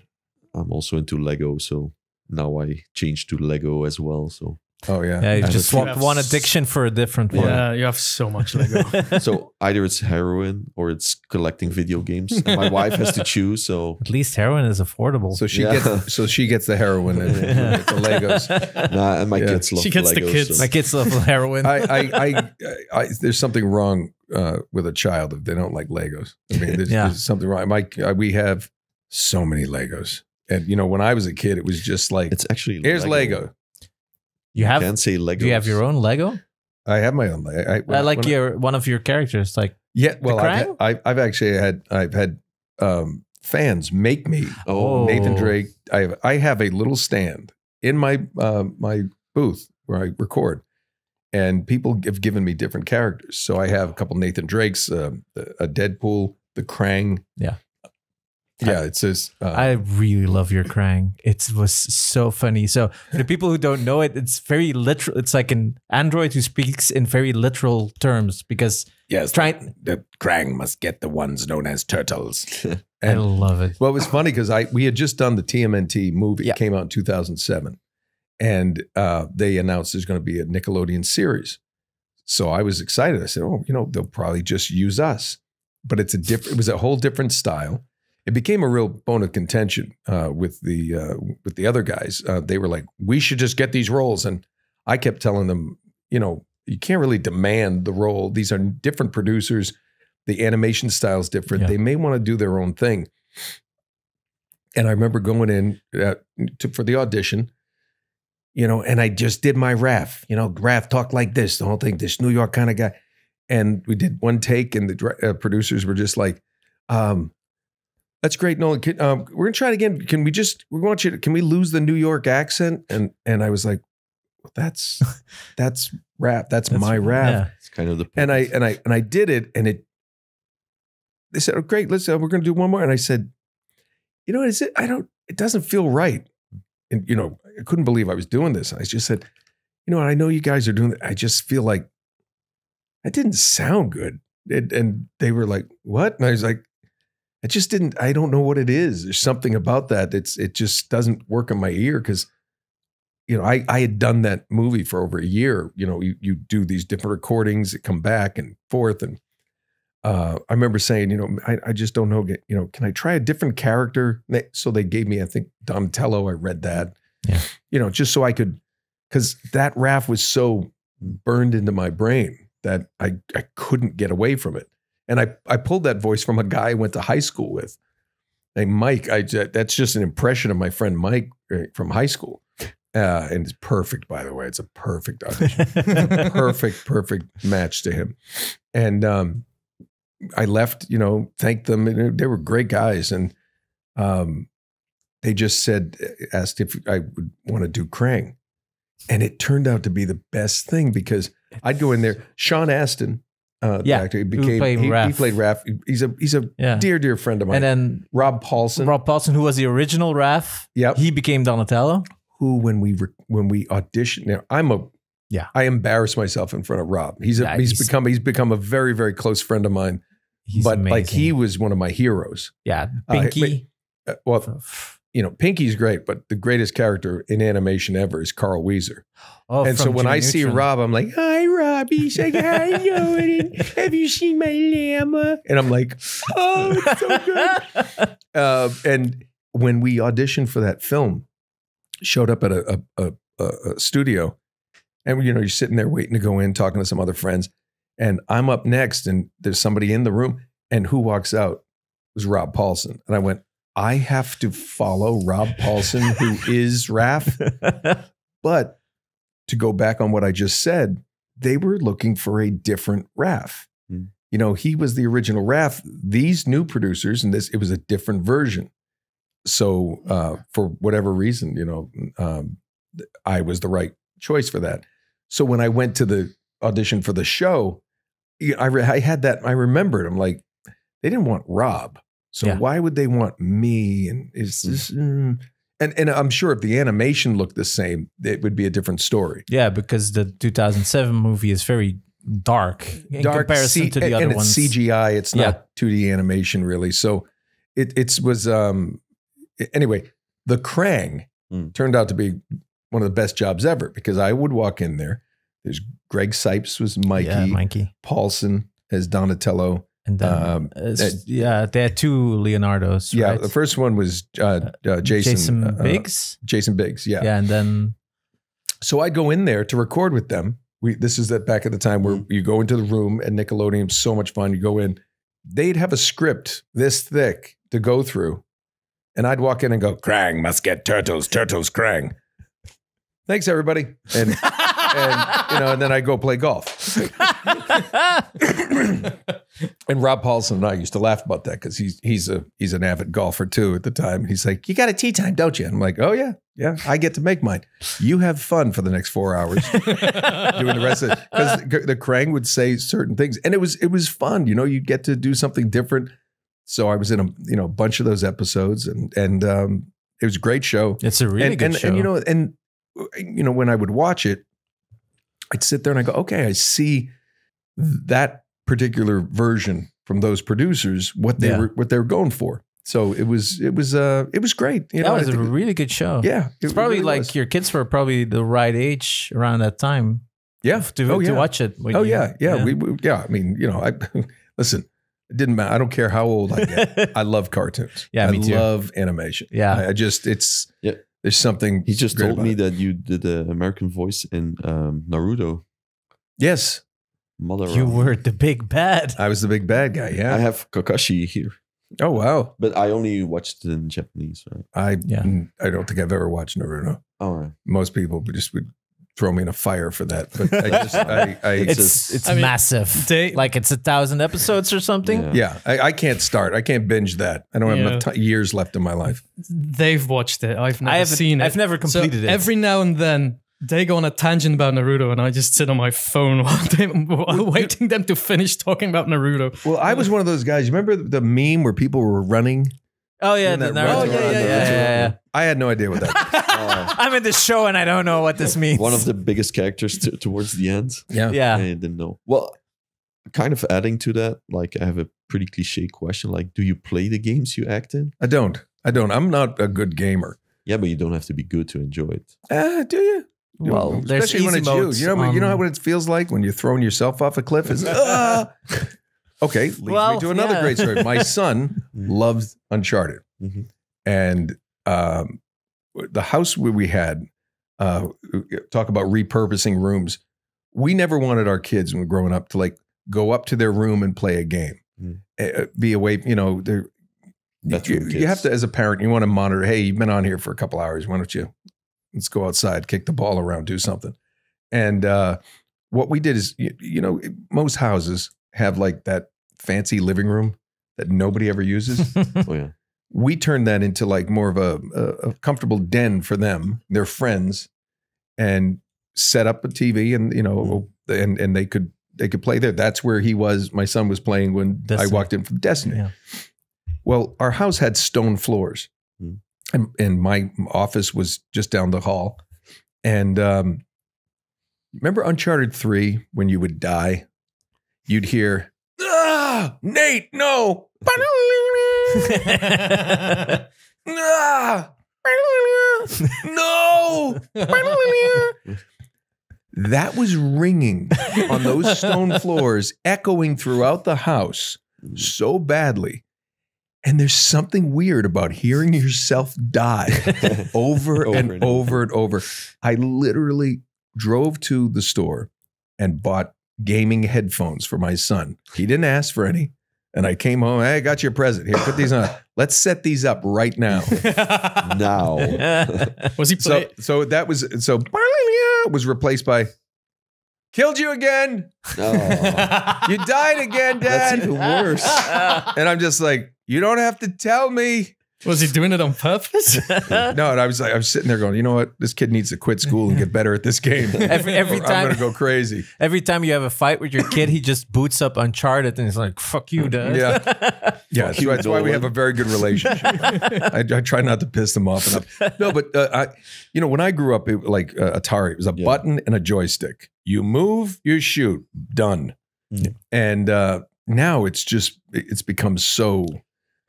I'm also into Lego, so now I changed to Lego as well. So Oh yeah. Yeah, you And just it's- swapped one addiction for a different one. Yeah, you have so much Lego. so either it's heroin or it's collecting video games. And my wife has to choose. So At least heroin is affordable. So she Yeah. gets the heroin and the Legos. and my Yeah. kids love She gets the Legos, kids. so- My kids love heroin. I there's something wrong with a child if they don't like Legos. I mean, there's something wrong. We have so many Legos, and you know, when I was a kid, it was just like It's actually here's Lego. You have? Can't say Lego. Do you have your own Lego? I have my own. I like one of your characters. Like Yeah, well, Krang? I've actually had fans make me Oh. Nathan Drake. I have a little stand in my my booth where I record, and people have given me different characters. So I have a couple Nathan Drakes, a Deadpool, the Krang. Yeah, it says. I really love your Krang. It was so funny. So for the people who don't know it, it's very literal. It's like an android who speaks in very literal terms because yes, trying. the Krang must get the ones known as turtles. I love it. Well, it was funny because we had just done the TMNT movie. Yeah. It came out in 2007. And they announced there's going to be a Nickelodeon series. So I was excited. I said, oh, you know, they'll probably just use us. But it was a whole different style. It became a real bone of contention with the other guys. They were like, we should just get these roles. And I kept telling them, you know, you can't really demand the role. These are different producers. The animation style is different. Yeah. They may want to do their own thing. And I remember going in for the audition, you know, and I just did my Raph. You know, Raph talked like this, the whole thing, this New York kind of guy. And we did one take, and the producers were just like, that's great, Nolan. We're going to try it again. Can we lose the New York accent? And I was like, well, that's Raph. That's my Raph. Yeah. It's kind of the And I did it, and they said, oh, great, we're going to do one more. And I said, you know, it doesn't feel right. And, you know, I couldn't believe I was doing this. I just said, you know, I know you guys are doing it. I just feel like I didn't sound good. And they were like, what? And I was like, I don't know what it is. There's something about that. It just doesn't work in my ear because, you know, I had done that movie for over a year. You know, you do these different recordings that come back and forth. And I remember saying, you know, I just don't know, you know, can I try a different character? So they gave me, I think, Donatello. I read that, you know, just so I could, because that Raph was so burned into my brain that I couldn't get away from it. And I pulled that voice from a guy I went to high school with named Mike. That's just an impression of my friend Mike from high school. And it's perfect, by the way. It's a perfect audition. perfect match to him. And I left, you know, thanked them. And they were great guys. And they just asked if I would want to do Krang. And it turned out to be the best thing because I'd go in there. Sean Astin, the actor, he played Raph. He's a dear friend of mine. And then Rob Paulson, who was the original Raph, he became Donatello. Who, when we auditioned, now I embarrass myself in front of Rob. He's become a very, very close friend of mine. He's but amazing. like he was one of my heroes. Yeah, Pinky. Well, you know, Pinky's great, but the greatest character in animation ever is Carl Weezer. Oh, and so when I see Rob, I'm like, hi, Rob. He's like, hi, Jordan. Have you seen my llama? And I'm like, oh, it's so good. And when we auditioned for that film, showed up at a studio, and you know, you're sitting there waiting to go in, talking to some other friends, And I'm up next, and there's somebody in the room, and who walks out? It was Rob Paulson. And I went, I have to follow Rob Paulson, who is Raph. But to go back on what I just said, they were looking for a different Raph. You know, he was the original Raph. These new producers, and it was a different version. So for whatever reason, you know, I was the right choice for that. So when I went to the audition for the show, I had that. I remembered. I'm like, they didn't want Rob, so why would they want me? And is this? And I'm sure if the animation looked the same, it would be a different story. Yeah, because the 2007 movie is very dark in comparison to the other ones. It's CGI. It's not 2D animation really. So it was anyway. The Krang turned out to be one of the best jobs ever because I would walk in there. There's Greg Sipes was Mikey. Paulson as Donatello. And then, they had two Leonardos. Yeah, right? the first one was Jason Biggs. Jason Biggs, yeah. Yeah, and then... So I'd go in there to record with them. This is back at the time where you go into the room at Nickelodeon, so much fun. You go in. They'd have a script this thick to go through. And I'd walk in and go, Krang must get turtles, Krang. Thanks, everybody. And and then I go play golf. And Rob Paulson and I used to laugh about that because he's an avid golfer too at the time. He's like, you got a tee time, don't you? And I'm like, oh yeah, I get to make mine. You have fun for the next 4 hours doing the rest of it. Because the Krang would say certain things, and it was fun. You know, you get to do something different. So I was in a bunch of those episodes, and it was a great show. It's a really good show. And when I would watch it, I'd sit there and I go, okay, I see that particular version from those producers, what they were going for. So it was great. That was a really good show. Yeah. It's probably really your kids were probably the right age around that time. Yeah. To watch it. Yeah. I mean, listen, it didn't matter. I don't care how old I get. I love cartoons. Yeah, me too. I love animation. Yeah. There's something. He just told me that you did the American voice in Naruto. Yes. You were the big bad. I was the big bad guy. Yeah. I have Kakashi here. Oh, wow. But I only watched it in Japanese. Right? I don't think I've ever watched Naruto. All right. Most people would throw me in a fire for that. But it's massive. Like it's 1,000 episodes or something. Yeah. I can't start. I can't binge that. I don't have enough years left in my life. They've watched it. I've never seen it. I've never completed it. Every now and then they go on a tangent about Naruto and I just sit on my phone while waiting them to finish talking about Naruto. Well, I was one of those guys. You remember the meme where people were running? Oh, yeah. Yeah. I had no idea what that was. I'm in this show and I don't know what this means. One of the biggest characters towards the end. Yeah. I didn't know. Well, kind of adding to that, like I have a pretty cliche question. Like, do you play the games you act in? I don't. I'm not a good gamer. Yeah, but you don't have to be good to enjoy it. Do you? Well, there's especially when it's you. You know what it feels like when you're throwing yourself off a cliff? Is okay, leads me to another great story. My son loves Uncharted. Mm-hmm. And the house where we had, talk about repurposing rooms. We never wanted our kids when we were growing up to go up to their room and play a game. Be away, you have to, as a parent, you want to monitor, hey, you've been on here for a couple hours. Why don't you, let's go outside, kick the ball around, do something. And what we did is, most houses have like that fancy living room that nobody ever uses. Oh, yeah. We turned that into like more of a comfortable den for them, their friends, and set up a TV and, and they could play there. That's where my son was playing when Destiny. I walked in from Destiny. Yeah. Well, our house had stone floors and my office was just down the hall. And remember Uncharted 3, when you would die, you'd hear, Nate, no. No. That was ringing on those stone floors, echoing throughout the house so badly. And there's something weird about hearing yourself die over and over and over. I literally drove to the store and bought gaming headphones for my son. He didn't ask for any. And I came home, hey, I got you a present. Here, put these on. Let's set these up right now. Now. Was he playing? So that was, was replaced by, killed you again. Oh. You died again, Dad. That's even worse. And I'm just like, you don't have to tell me. Was he doing it on purpose? No, and I was sitting there going, you know what? This kid needs to quit school and get better at this game. Every time I'm going to go crazy. Every time you have a fight with your kid, he just boots up Uncharted and he's like, "Fuck you, Dad." Yeah. That's why we have a very good relationship. I try not to piss them off enough. No, but when I grew up, Atari, it was a button and a joystick. You move, you shoot, done. Mm. And now it's become so.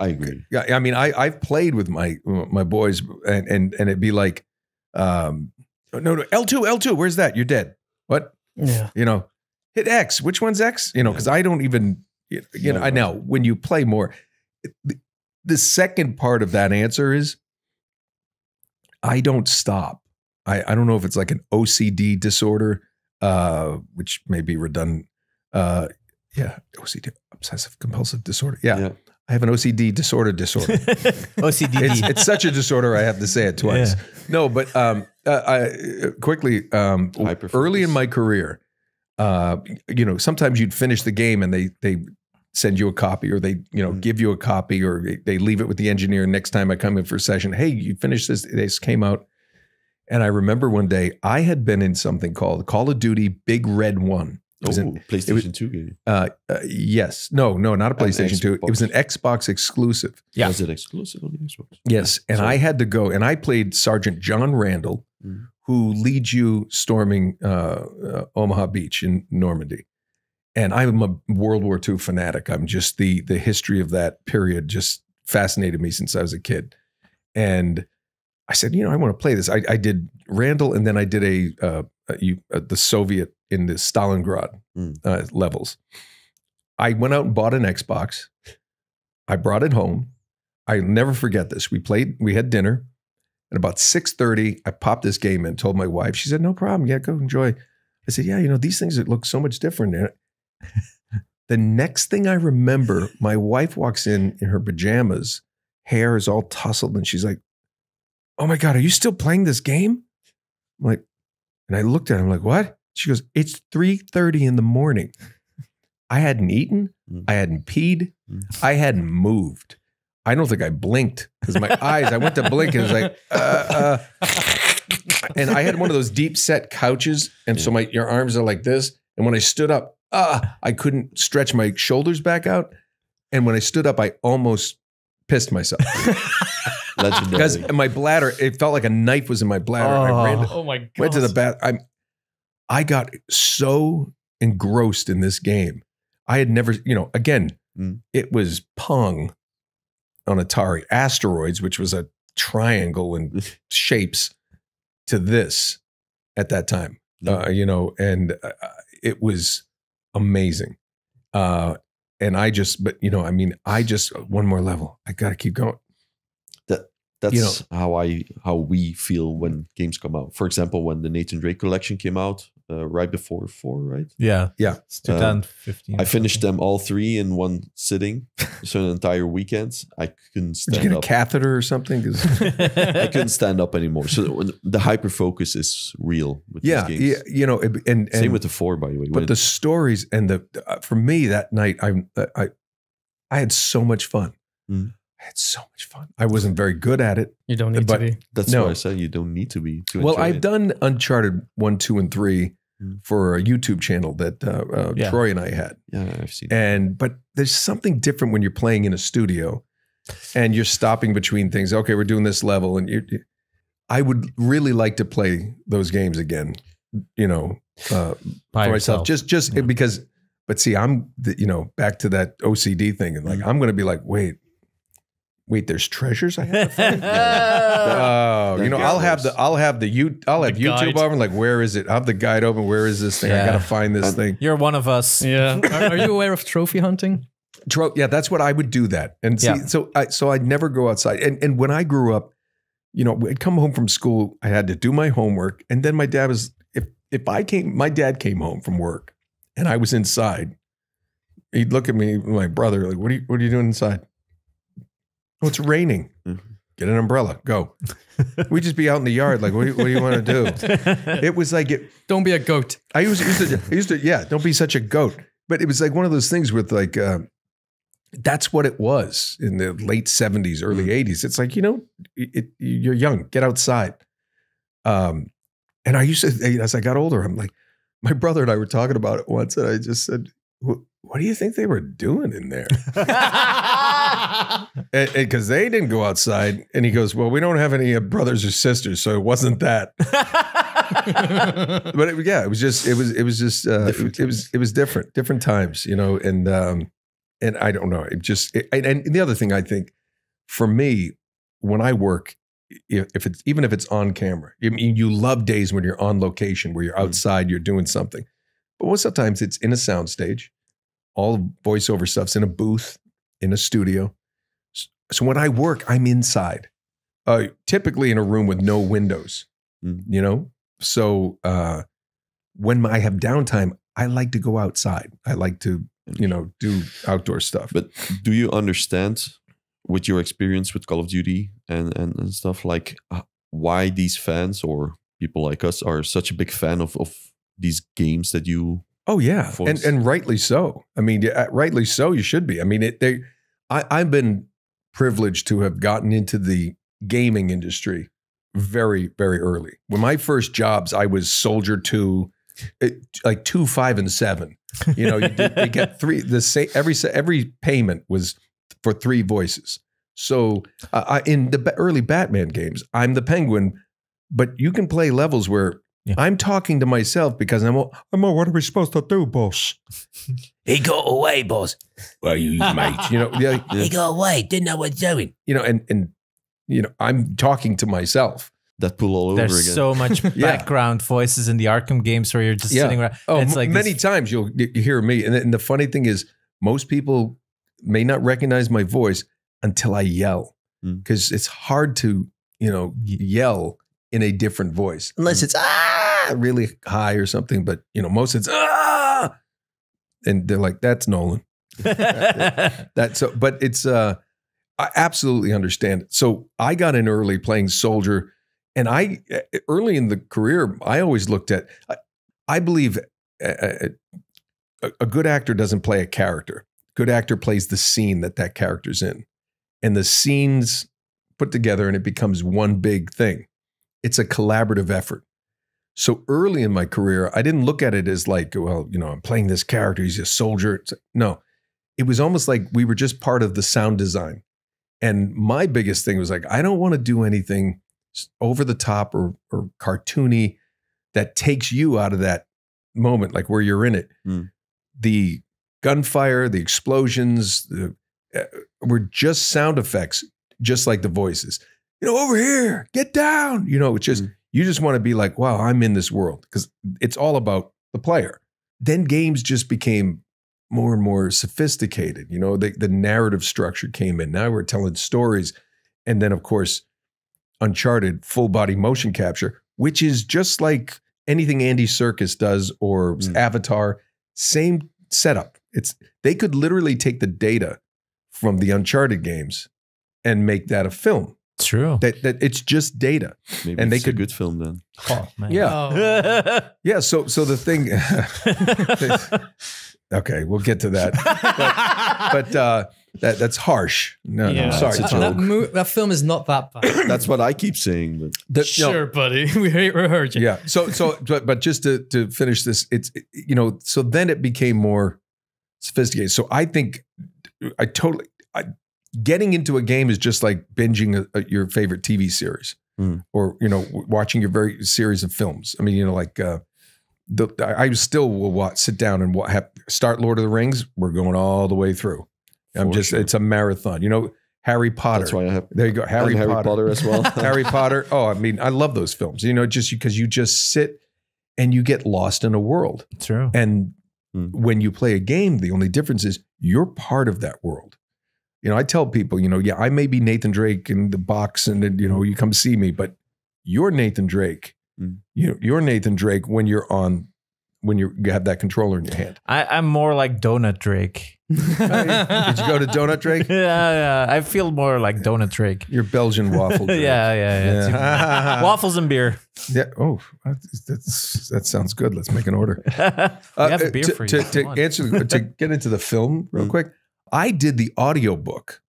I agree. Yeah, I mean, I've played with my boys, and it'd be like, no, L2, where's that? You're dead. What? Yeah. Hit X. Which one's X? Because I don't even, I know when you play more, the second part of that answer is, I don't stop. I don't know if it's like an OCD disorder, which may be redundant. OCD, obsessive compulsive disorder. Yeah. I have an OCD disorder. OCD. It's such a disorder. I have to say it twice. Yeah. No, but early in my career, sometimes you'd finish the game and they send you a copy, or they give you a copy, or they leave it with the engineer. Next time I come in for a session, hey, you finished this. This came out, and I remember one day I had been in something called Call of Duty Big Red 1. It was PlayStation 2 game. Yes. No, not a PlayStation 2. It was an Xbox exclusive. Yeah. Was it exclusive on the Xbox? Yes. And I had to go, and I played Sergeant John Randall, who leads you storming Omaha Beach in Normandy. And I'm a World War II fanatic. I'm just the history of that period just fascinated me since I was a kid. And I said, I want to play this. I did Randall, and then I did the Soviet in the Stalingrad levels. I went out and bought an Xbox. I brought it home. I'll never forget this. We had dinner, and about 6:30, I popped this game in, told my wife. She said, no problem. Yeah, go enjoy. I said, yeah, these things look so much different. The next thing I remember, my wife walks in her pajamas, hair is all tousled, and she's like, oh my God, are you still playing this game? I'm like, and I looked at her, I'm like, what? She goes, it's 3:30 in the morning. I hadn't eaten. I hadn't peed. I hadn't moved. I don't think I blinked because my eyes, I went to blink and it was like, and I had one of those deep set couches. And so your arms are like this. And when I stood up, I couldn't stretch my shoulders back out. And when I stood up, I almost pissed myself. Because my bladder, it felt like a knife was in my bladder. Oh my God. Went to the bath. I got so engrossed in this game. I had never, again, it was Pong on Atari, Asteroids, which was a triangle in shapes, to this at that time, and it was amazing. And I just, one more level. I got to keep going. That's how we feel when games come out. For example, when the Nathan Drake collection came out, right before 4, right? Yeah. It's 2015. I finished them all 3 in one sitting, so an entire weekend. I couldn't stand up. Did you get a catheter or something? I couldn't stand up anymore. So the hyper focus is real with these games. Yeah, and same with the 4, by the way. But the stories and for me that night, I had so much fun. I had so much fun. I wasn't very good at it. You don't need to be. That's why I said you don't need to be. I've done Uncharted 1, 2, and 3 for a YouTube channel that Troy and I had. Yeah, I've seen. But there's something different when you're playing in a studio and you're stopping between things. Okay, we're doing this level, and I would really like to play those games again. For myself, just because. But see, I'm back to that OCD thing, and like I'm going to be like, wait, there's treasures I have to find. I'll have YouTube open. Like, where is it? I'll have the guide open. Where is this thing? I got to find this thing. You're one of us. Yeah. Are you aware of trophy hunting? Yeah, that's what I would do. That and see, so I'd never go outside. And when I grew up, I'd come home from school. I had to do my homework, and then my dad was my dad came home from work, and I was inside, he'd look at me, my brother, like, what are you doing inside? Oh, it's raining. Get an umbrella. Go. We'd just be out in the yard. Like, what do you want to do? It was like, don't be a goat. I used to, yeah, don't be such a goat. But it was like one of those things with like, that's what it was in the late 70s, early 80s. It's like, you're young, get outside. And I used to, as I got older, I'm like, my brother and I were talking about it once, and I just said, what do you think they were doing in there? Because they didn't go outside. And he goes, well, we don't have any brothers or sisters, so it wasn't that. But it was different times, and I don't know. And the other thing I think for me, when I work, even if it's on camera, I mean, you love days when you're on location, where you're outside, you're doing something. But most of the times it's in a soundstage. All voiceover stuff's in a booth, in a studio. So when I work, I'm inside, typically in a room with no windows, So when I have downtime, I like to go outside. I like to, do outdoor stuff. But do you understand, with your experience with Call of Duty and stuff, like why these fans or people like us are such a big fan of these games that you... Oh yeah, and rightly so. I mean, rightly so. You should be. I mean, I've been privileged to have gotten into the gaming industry very, very early. When my first jobs, I was Soldier 2, like 2, 5, and 7. You get 3. Every payment was for 3 voices. So in the early Batman games, I'm the Penguin, but you can play levels where I'm talking to myself because I'm what are we supposed to do, boss? He got away, boss. Well, you mate. He got away. Didn't know what doing. And I'm talking to myself. That pull all over There's again. so much background voices in the Arkham games where you're just sitting around. Oh, it's like many times you'll hear me. And the funny thing is, most people may not recognize my voice until I yell, because it's hard to, yell in a different voice, unless it's really high or something. But most it's and they're like, that's Nolan. But it's I absolutely understand it. So I got in early playing Soldier, and early in the career, I always looked at. I believe a good actor doesn't play a character. Good actor plays the scene that character's in, and the scenes put together, and it becomes one big thing. It's a collaborative effort. So early in my career, I didn't look at it as like, well, I'm playing this character. He's a soldier. No, it was almost like we were just part of the sound design. And my biggest thing was like, I don't want to do anything over the top or cartoony that takes you out of that moment, like where you're in it. The gunfire, the explosions, were just sound effects, just like the voices. Over here, get down. It's just, you just want to be like, wow, I'm in this world, because it's all about the player. Then games just became more and more sophisticated. The narrative structure came in. Now we're telling stories. And then, of course, Uncharted, full body motion capture, which is just like anything Andy Serkis does or Avatar, same setup. They could literally take the data from the Uncharted games and make that a film. True. That it's just data. Maybe and it's a good film then. Oh, man. Yeah. Yeah. So the thing. Okay, we'll get to that. But that's harsh. No, I'm sorry. That film is not that bad. That's what I keep saying. But Sure, buddy. We heard you. Yeah. But just to finish this, it's so then it became more sophisticated. So I think getting into a game is just like binging your favorite TV series, or watching your very series of films. I mean, I still will sit down and start Lord of the Rings. We're going all the way through. It's a marathon. Harry Potter. That's why I have. There you go. Harry Potter as well. Harry Potter. Oh, I mean, I love those films. Just because you just sit and you get lost in a world. True. And when you play a game, the only difference is you're part of that world. I tell people, I may be Nathan Drake in the box, and then, you come see me, but you're Nathan Drake. You're Nathan Drake when you're on when you have that controller in your hand? I'm more like Donut Drake. Did you go to Donut Drake? Yeah. I feel more like Donut Drake. You're Belgian waffle Drake. Yeah. Waffles and beer. Yeah. Oh, that sounds good. Let's make an order. We have a beer for you. To get into the film real quick, I did the audiobook.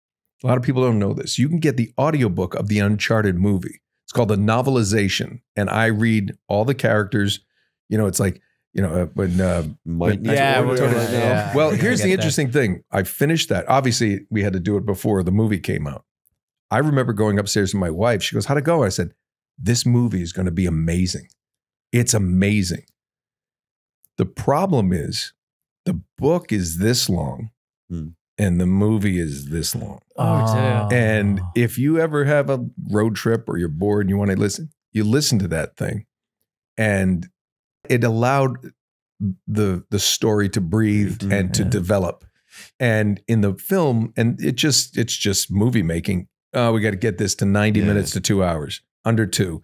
A lot of people don't know this. You can get the audiobook of the Uncharted movie. It's called a novelization, and I read all the characters. You know, it's like, you know, Well, here's the interesting thing. I finished that. Obviously, we had to do it before the movie came out. I remember going upstairs to my wife. She goes, "How'd it go?" I said, "This movie is going to be amazing. It's amazing." The problem is the book is this long. And the movie is this long. Oh, dear. And if you ever have a road trip or you're bored and you want to listen, you listen to that thing. And it allowed the story to breathe and to develop. And in the film, and it's just movie making. We got to get this to 90 minutes to 2 hours, under 2.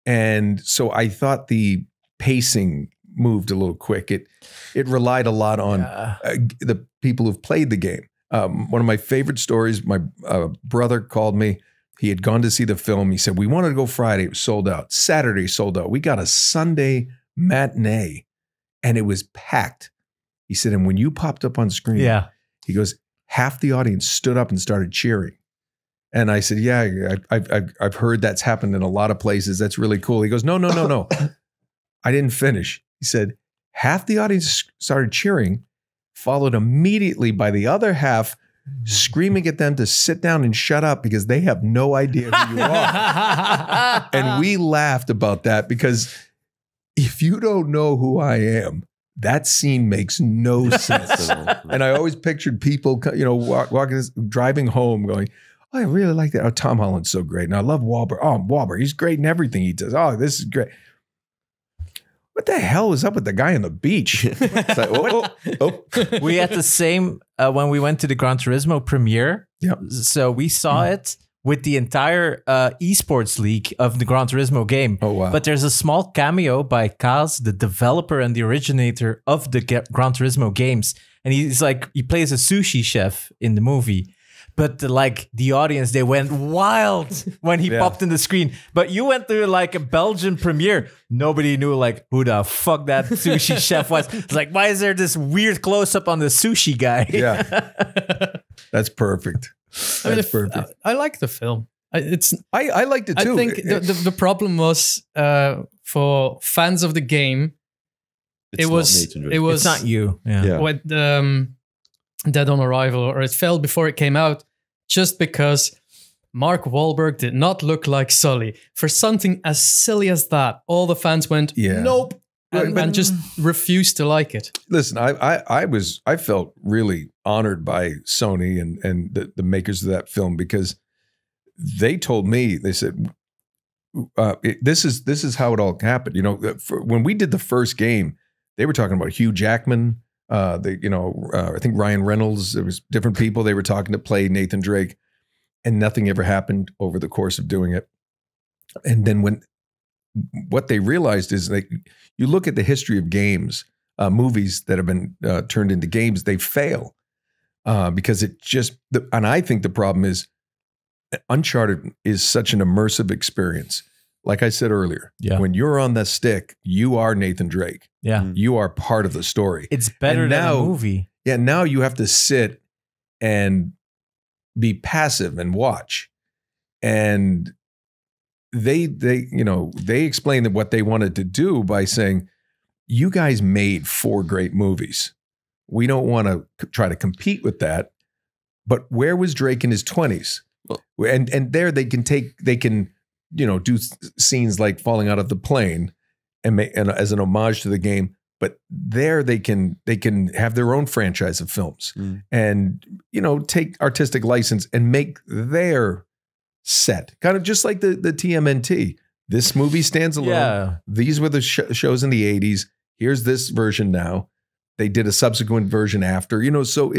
And so I thought the pacing moved a little quick. It relied a lot on the people who've played the game. One of my favorite stories, my brother called me. He had gone to see the film. He said, we wanted to go Friday. It was sold out. Saturday sold out. We got a Sunday matinee and it was packed. He said, and when you popped up on screen, he goes, half the audience stood up and started cheering. And I said, yeah, I've heard that's happened in a lot of places. That's really cool. He goes, no. I didn't finish. He said, half the audience started cheering, followed immediately by the other half screaming at them to sit down and shut up because they have no idea who you are. And we laughed about that because if you don't know who I am, that scene makes no sense. And I always pictured people, walking, driving home going, oh, I really like that. Oh, Tom Holland's so great. And I love Wahlberg. Oh, Wahlberg, he's great in everything he does. Oh, this is great. What the hell is up with the guy on the beach? Like, we had the same when we went to the Gran Turismo premiere. Yep. So we saw it with the entire esports league of the Gran Turismo game. Oh, wow. But there's a small cameo by Kast, the developer and the originator of the Gran Turismo games. And he's like, he plays a sushi chef in the movie. But the audience, they went wild when he popped in the screen. But you went to like a Belgian premiere. Nobody knew like who the fuck that sushi chef was. It's like, why is there this weird close up on the sushi guy? Yeah, that's perfect. That's perfect. I like the film. I liked it too. I think the problem was for fans of the game. It's not you. Yeah. With Dead on Arrival, or it fell before it came out, just because Mark Wahlberg did not look like Sully. For something as silly as that, all the fans went, nope, and just refused to like it. Listen, I felt really honored by Sony and the makers of that film, because they told me, they said, this is how it all happened. When we did the first game, they were talking about Hugh Jackman. I think Ryan Reynolds, there was different people they were talking to play Nathan Drake, and nothing ever happened over the course of doing it. And then what they realized is you look at the history of games, movies that have been turned into games, they fail because and I think the problem is Uncharted is such an immersive experience. Like I said earlier, when you're on the stick, you are Nathan Drake. Yeah. You are part of the story. It's better than a movie. Yeah, now you have to sit and be passive and watch. And they explained that what they wanted to do by saying, you guys made 4 great movies. We don't want to try to compete with that. But where was Drake in his 20s? And there they can do scenes like falling out of the plane and as an homage to the game, but there they can have their own franchise of films and take artistic license and make their set, kind of just like the TMNT. This movie stands alone. Yeah. These were the shows in the 80s. Here's this version now. They did a subsequent version after, so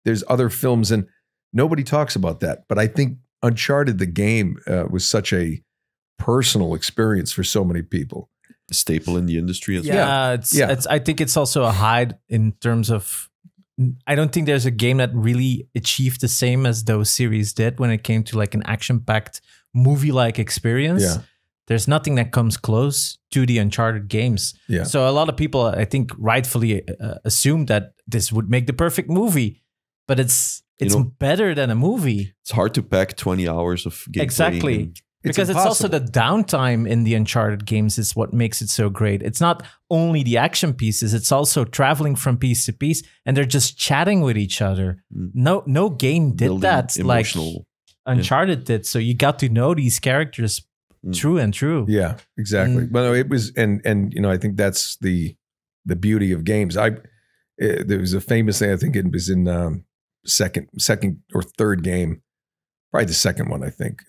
there's other films and nobody talks about that. But I think Uncharted, the game, was such a personal experience for so many people. staple in the industry as well. Yeah, I think it's also a hide in terms of. I don't think there's a game that really achieved the same as those series did when it came to like an action-packed movie-like experience. Yeah. There's nothing that comes close to the Uncharted games. Yeah. So a lot of people, I think, rightfully assume that this would make the perfect movie, but it's better than a movie. It's hard to pack 20 hours of gameplay. Exactly. Because it's also the downtime in the Uncharted games is what makes it so great. It's not only the action pieces, it's also traveling from piece to piece, and they're just chatting with each other. No game did that like Uncharted did. So you got to know these characters true and true. Yeah, exactly. Well, it was, and I think that's the beauty of games. There was a famous thing, I think it was in second or third game, probably the second one, I think.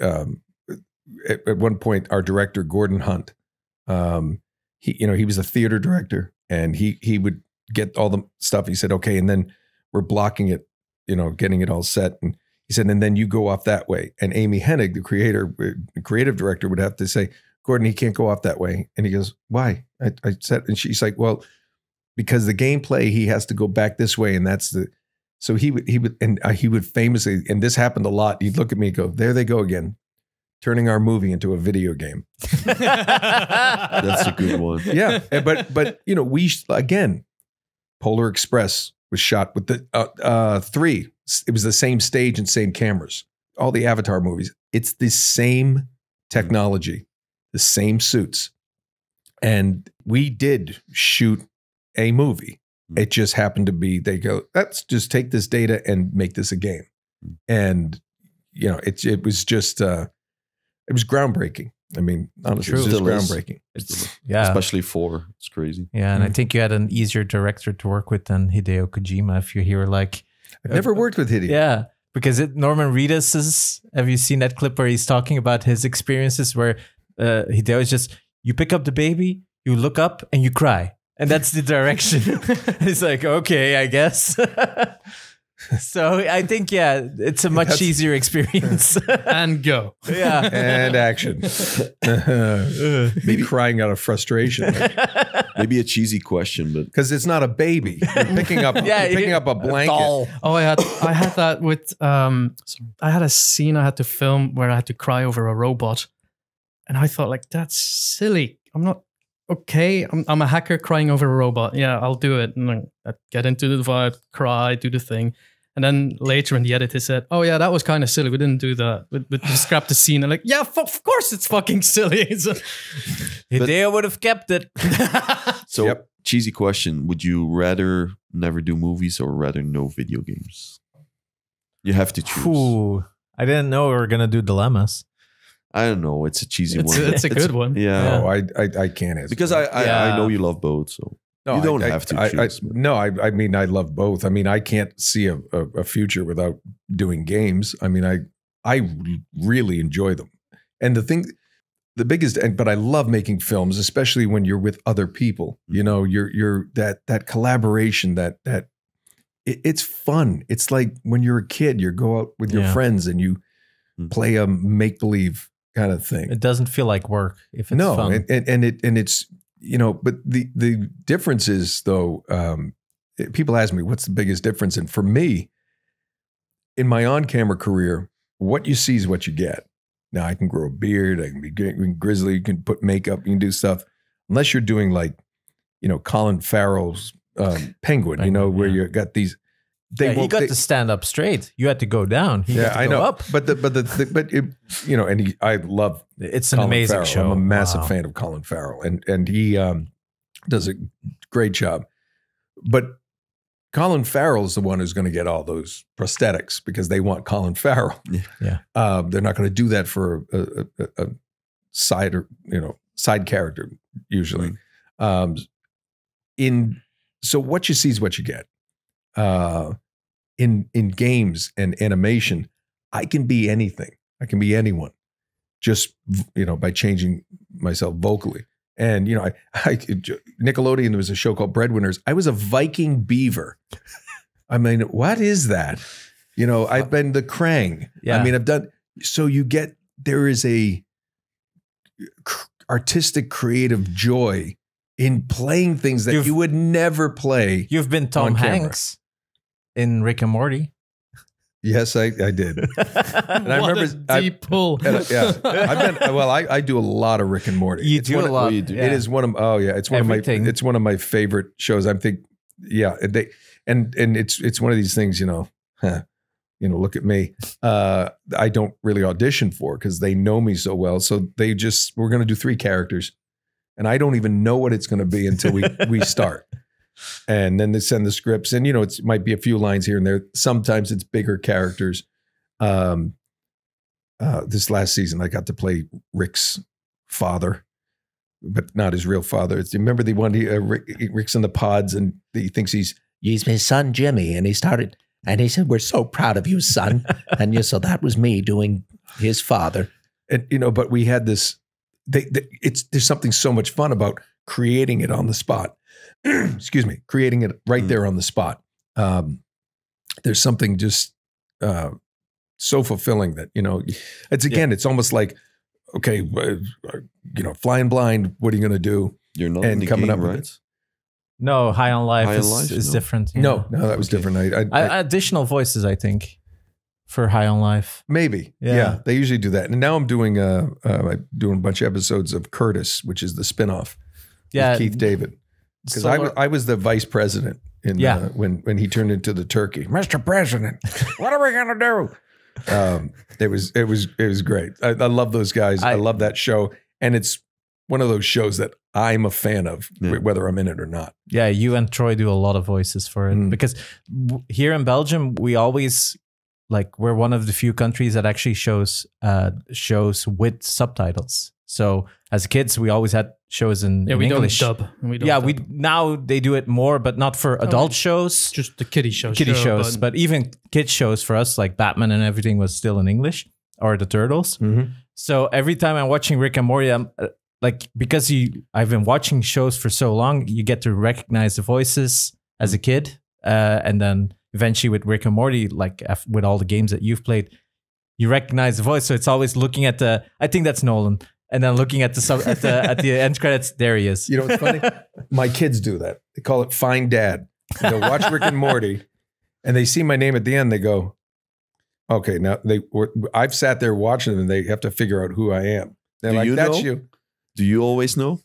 At one point, our director Gordon Hunt, he was a theater director, and he would get all the stuff. He said, "Okay," and then we're blocking it, getting it all set. And he said, "And then you go off that way." And Amy Hennig, the creative director, would have to say, "Gordon, he can't go off that way." And he goes, "Why?" I said, and she's like, "Well, because the gameplay, he has to go back this way, and that's the." So he would famously, and this happened a lot. He'd look at me and go, "There they go again. Turning our movie into a video game." That's a good one. Yeah, but we again, Polar Express was shot with the 3. It was the same stage and same cameras. All the Avatar movies, it's the same technology, the same suits, and we did shoot a movie. It just happened to be they go, let's just take this data and make this a game, and it was just. It was groundbreaking. I mean, honestly, it's just groundbreaking. Especially 4. It's crazy. Yeah, and I think you had an easier director to work with than Hideo Kojima. If you hear I've never worked with Hideo. Yeah, because Norman Reedus have you seen that clip where he's talking about his experiences where Hideo is just, you pick up the baby, you look up, and you cry. And that's the direction. It's like, okay, I guess. So I think, it's a much easier experience. And go. Yeah. And action. Maybe crying out of frustration. Maybe a cheesy question, but because it's not a baby. You're picking up a blanket. Oh, I had that with I had a scene I had to film where I had to cry over a robot. And I thought, like, that's silly. I'm not okay. I'm a hacker crying over a robot. Yeah, I'll do it. And I get into the vibe, cry, do the thing. And then later in the edit, he said, "Oh yeah, that was kind of silly. We didn't do that. We just scrapped the scene." And like, yeah, of course it's fucking silly. Hideo would have kept it. So, cheesy question: would you rather never do movies or rather no video games? You have to choose. Ooh, I didn't know we were gonna do dilemmas. I don't know. It's a cheesy one. It's a good one. Yeah. Oh, I can't answer because I know you love both, so. No, you don't have to choose. I mean, I love both. I mean, I can't see a future without doing games. I mean, I really enjoy them. And the biggest, but I love making films, especially when you're with other people. You're that collaboration, it's fun. It's like when you're a kid, you go out with your friends and you play a make-believe kind of thing. It doesn't feel like work if it's fun. And it's, but the difference is, though, people ask me, what's the biggest difference? And for me, in my on-camera career, what you see is what you get. Now, I can grow a beard, I can be grizzly, you can put makeup, you can do stuff. Unless you're doing like, Colin Farrell's Penguin, where you got these. He got to stand up straight. You had to go down. I know. Up. But I love. It's an amazing Farrell. show. I'm a massive fan of Colin Farrell, and he does a great job. But Colin Farrell is the one who's going to get all those prosthetics because they want Colin Farrell. Yeah. They're not going to do that for a side character usually. So what you see is what you get. In games and animation, I can be anything. I can be anyone, just by changing myself vocally. And Nickelodeon, there was a show called Breadwinners. I was a Viking beaver. I mean, what is that? I've been the Krang. Yeah. I mean, I've done. So there is a artistic, creative joy in playing things that you would never play. You've been Tom Hanks in Rick and Morty. Yes, I did. And I remember deep pull. Yeah, I do a lot of Rick and Morty. You do a lot. It is one of it's one of my favorite shows. I'm think and it's one of these things, look at me. I don't really audition for because they know me so well. So we're going to do 3 characters, and I don't even know what it's going to be until we start. And then they send the scripts, and it might be a few lines here and there. Sometimes it's bigger characters. This last season, I got to play Rick's father, but not his real father. Remember the one Rick's in the pods, and he thinks he's my son Jimmy, and he said, "We're so proud of you, son." And so that was me doing his father. And but we had this. There's something so much fun about creating it on the spot. Excuse me, creating it right there on the spot. There's something just so fulfilling that, it's almost like, okay, flying blind, what are you going to do? You're not in the coming game, up right? No, High on Life is different. No, that was different. Additional voices, I think, for High on Life. Maybe. Yeah. They usually do that. And now I'm doing a bunch of episodes of Curtis, which is the spinoff with Keith David. Because I was the vice president when he turned into the turkey. Mr. President, what are we gonna do? It was great. I love those guys. I love that show, and it's one of those shows that I'm a fan of, whether I'm in it or not. Yeah, you and Troy do a lot of voices for it because here in Belgium we always we're one of the few countries that actually shows with subtitles. So as kids, we always had shows in English. Don't dub. Now they do it more, but not for adult shows. Just the kiddie shows. Shows, but even kids shows for us, like Batman and everything, was still in English, or the Turtles. Mm-hmm. So every time I'm watching Rick and Morty, I'm because I've been watching shows for so long, you get to recognize the voices as a kid, and then eventually with Rick and Morty, with all the games that you've played, you recognize the voice. So it's always looking at I think that's Nolan. And then looking at at the end credits, there he is. You know what's funny? My kids do that. They call it Find Dad. They'll watch Rick and Morty, and they see my name at the end. They go, "Okay, now I've sat there watching them, and they have to figure out who I am." They're like, "That's you." Do you always know?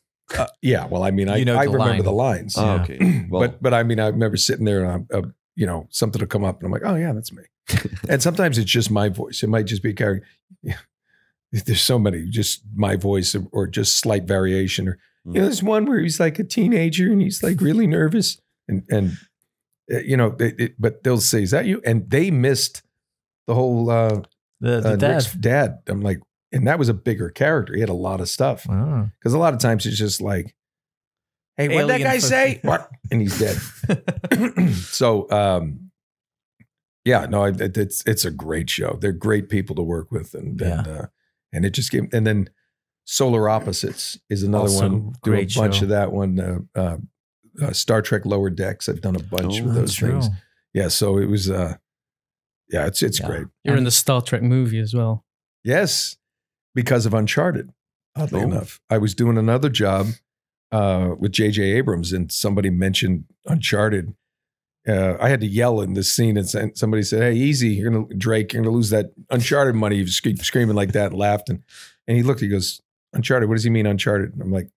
Yeah. Well, I mean, I remember the lines. Oh, okay. Well, but I mean, I remember sitting there, and something will come up, and I'm like, "Oh yeah, that's me." And sometimes it's just my voice. It might just be a character. Yeah. There's so many, just my voice or just slight variation. Or there's one where he's like a teenager and he's like really nervous, and but they'll say, "Is that you?" And they missed the whole the Rick's dad. I'm like, and that was a bigger character. He had a lot of stuff because a lot of times it's just like, "Hey, what'd that guy say?" What? And he's dead. So, it's a great show. They're great people to work with, and it just came. And then Solar Opposites is another also one. Do a bunch of that one. Star Trek Lower Decks. I've done a bunch of those things. Yeah. So it was. It's great. You're in the Star Trek movie as well. Yes, because of Uncharted. Oddly enough, I was doing another job with J.J. Abrams, and somebody mentioned Uncharted. I had to yell in this scene, and somebody said, "Hey, easy, Drake, you're gonna lose that Uncharted money." He was screaming like that, and laughed, and he looked. He goes, "Uncharted? What does he mean, Uncharted?" And I'm like,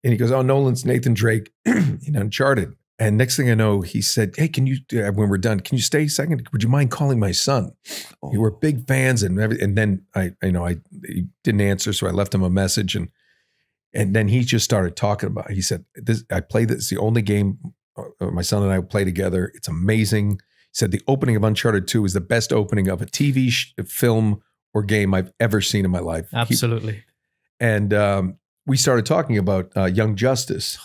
and he goes, "Oh, Nolan's Nathan Drake in Uncharted." And next thing I know, he said, "Hey, can you, when we're done, can you stay a second? Would you mind calling my son? You were big fans and everything." And then he didn't answer, so I left him a message, and then he just started talking about it. He said, "I play this. It's the only game my son and I play together. It's amazing." He said the opening of Uncharted 2 is the best opening of a TV film or game I've ever seen in my life. Absolutely. And we started talking about Young Justice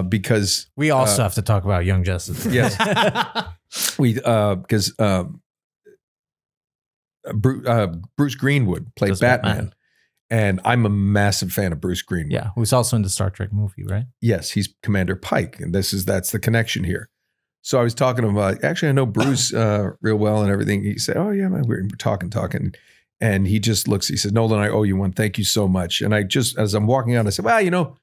because we also have to talk about Young Justice. Yes, because Bruce Greenwood played Batman. And I'm a massive fan of Bruce Greenwood. Yeah, who's also in the Star Trek movie, right? Yes, he's Commander Pike, and that's the connection here. So I was talking to him about, actually, I know Bruce real well and everything. He said, "Oh yeah, man, we're talking," And he just looks, he says, Nolan, I owe you one. Thank you so much. And I just, as I'm walking out, I said, well, you know,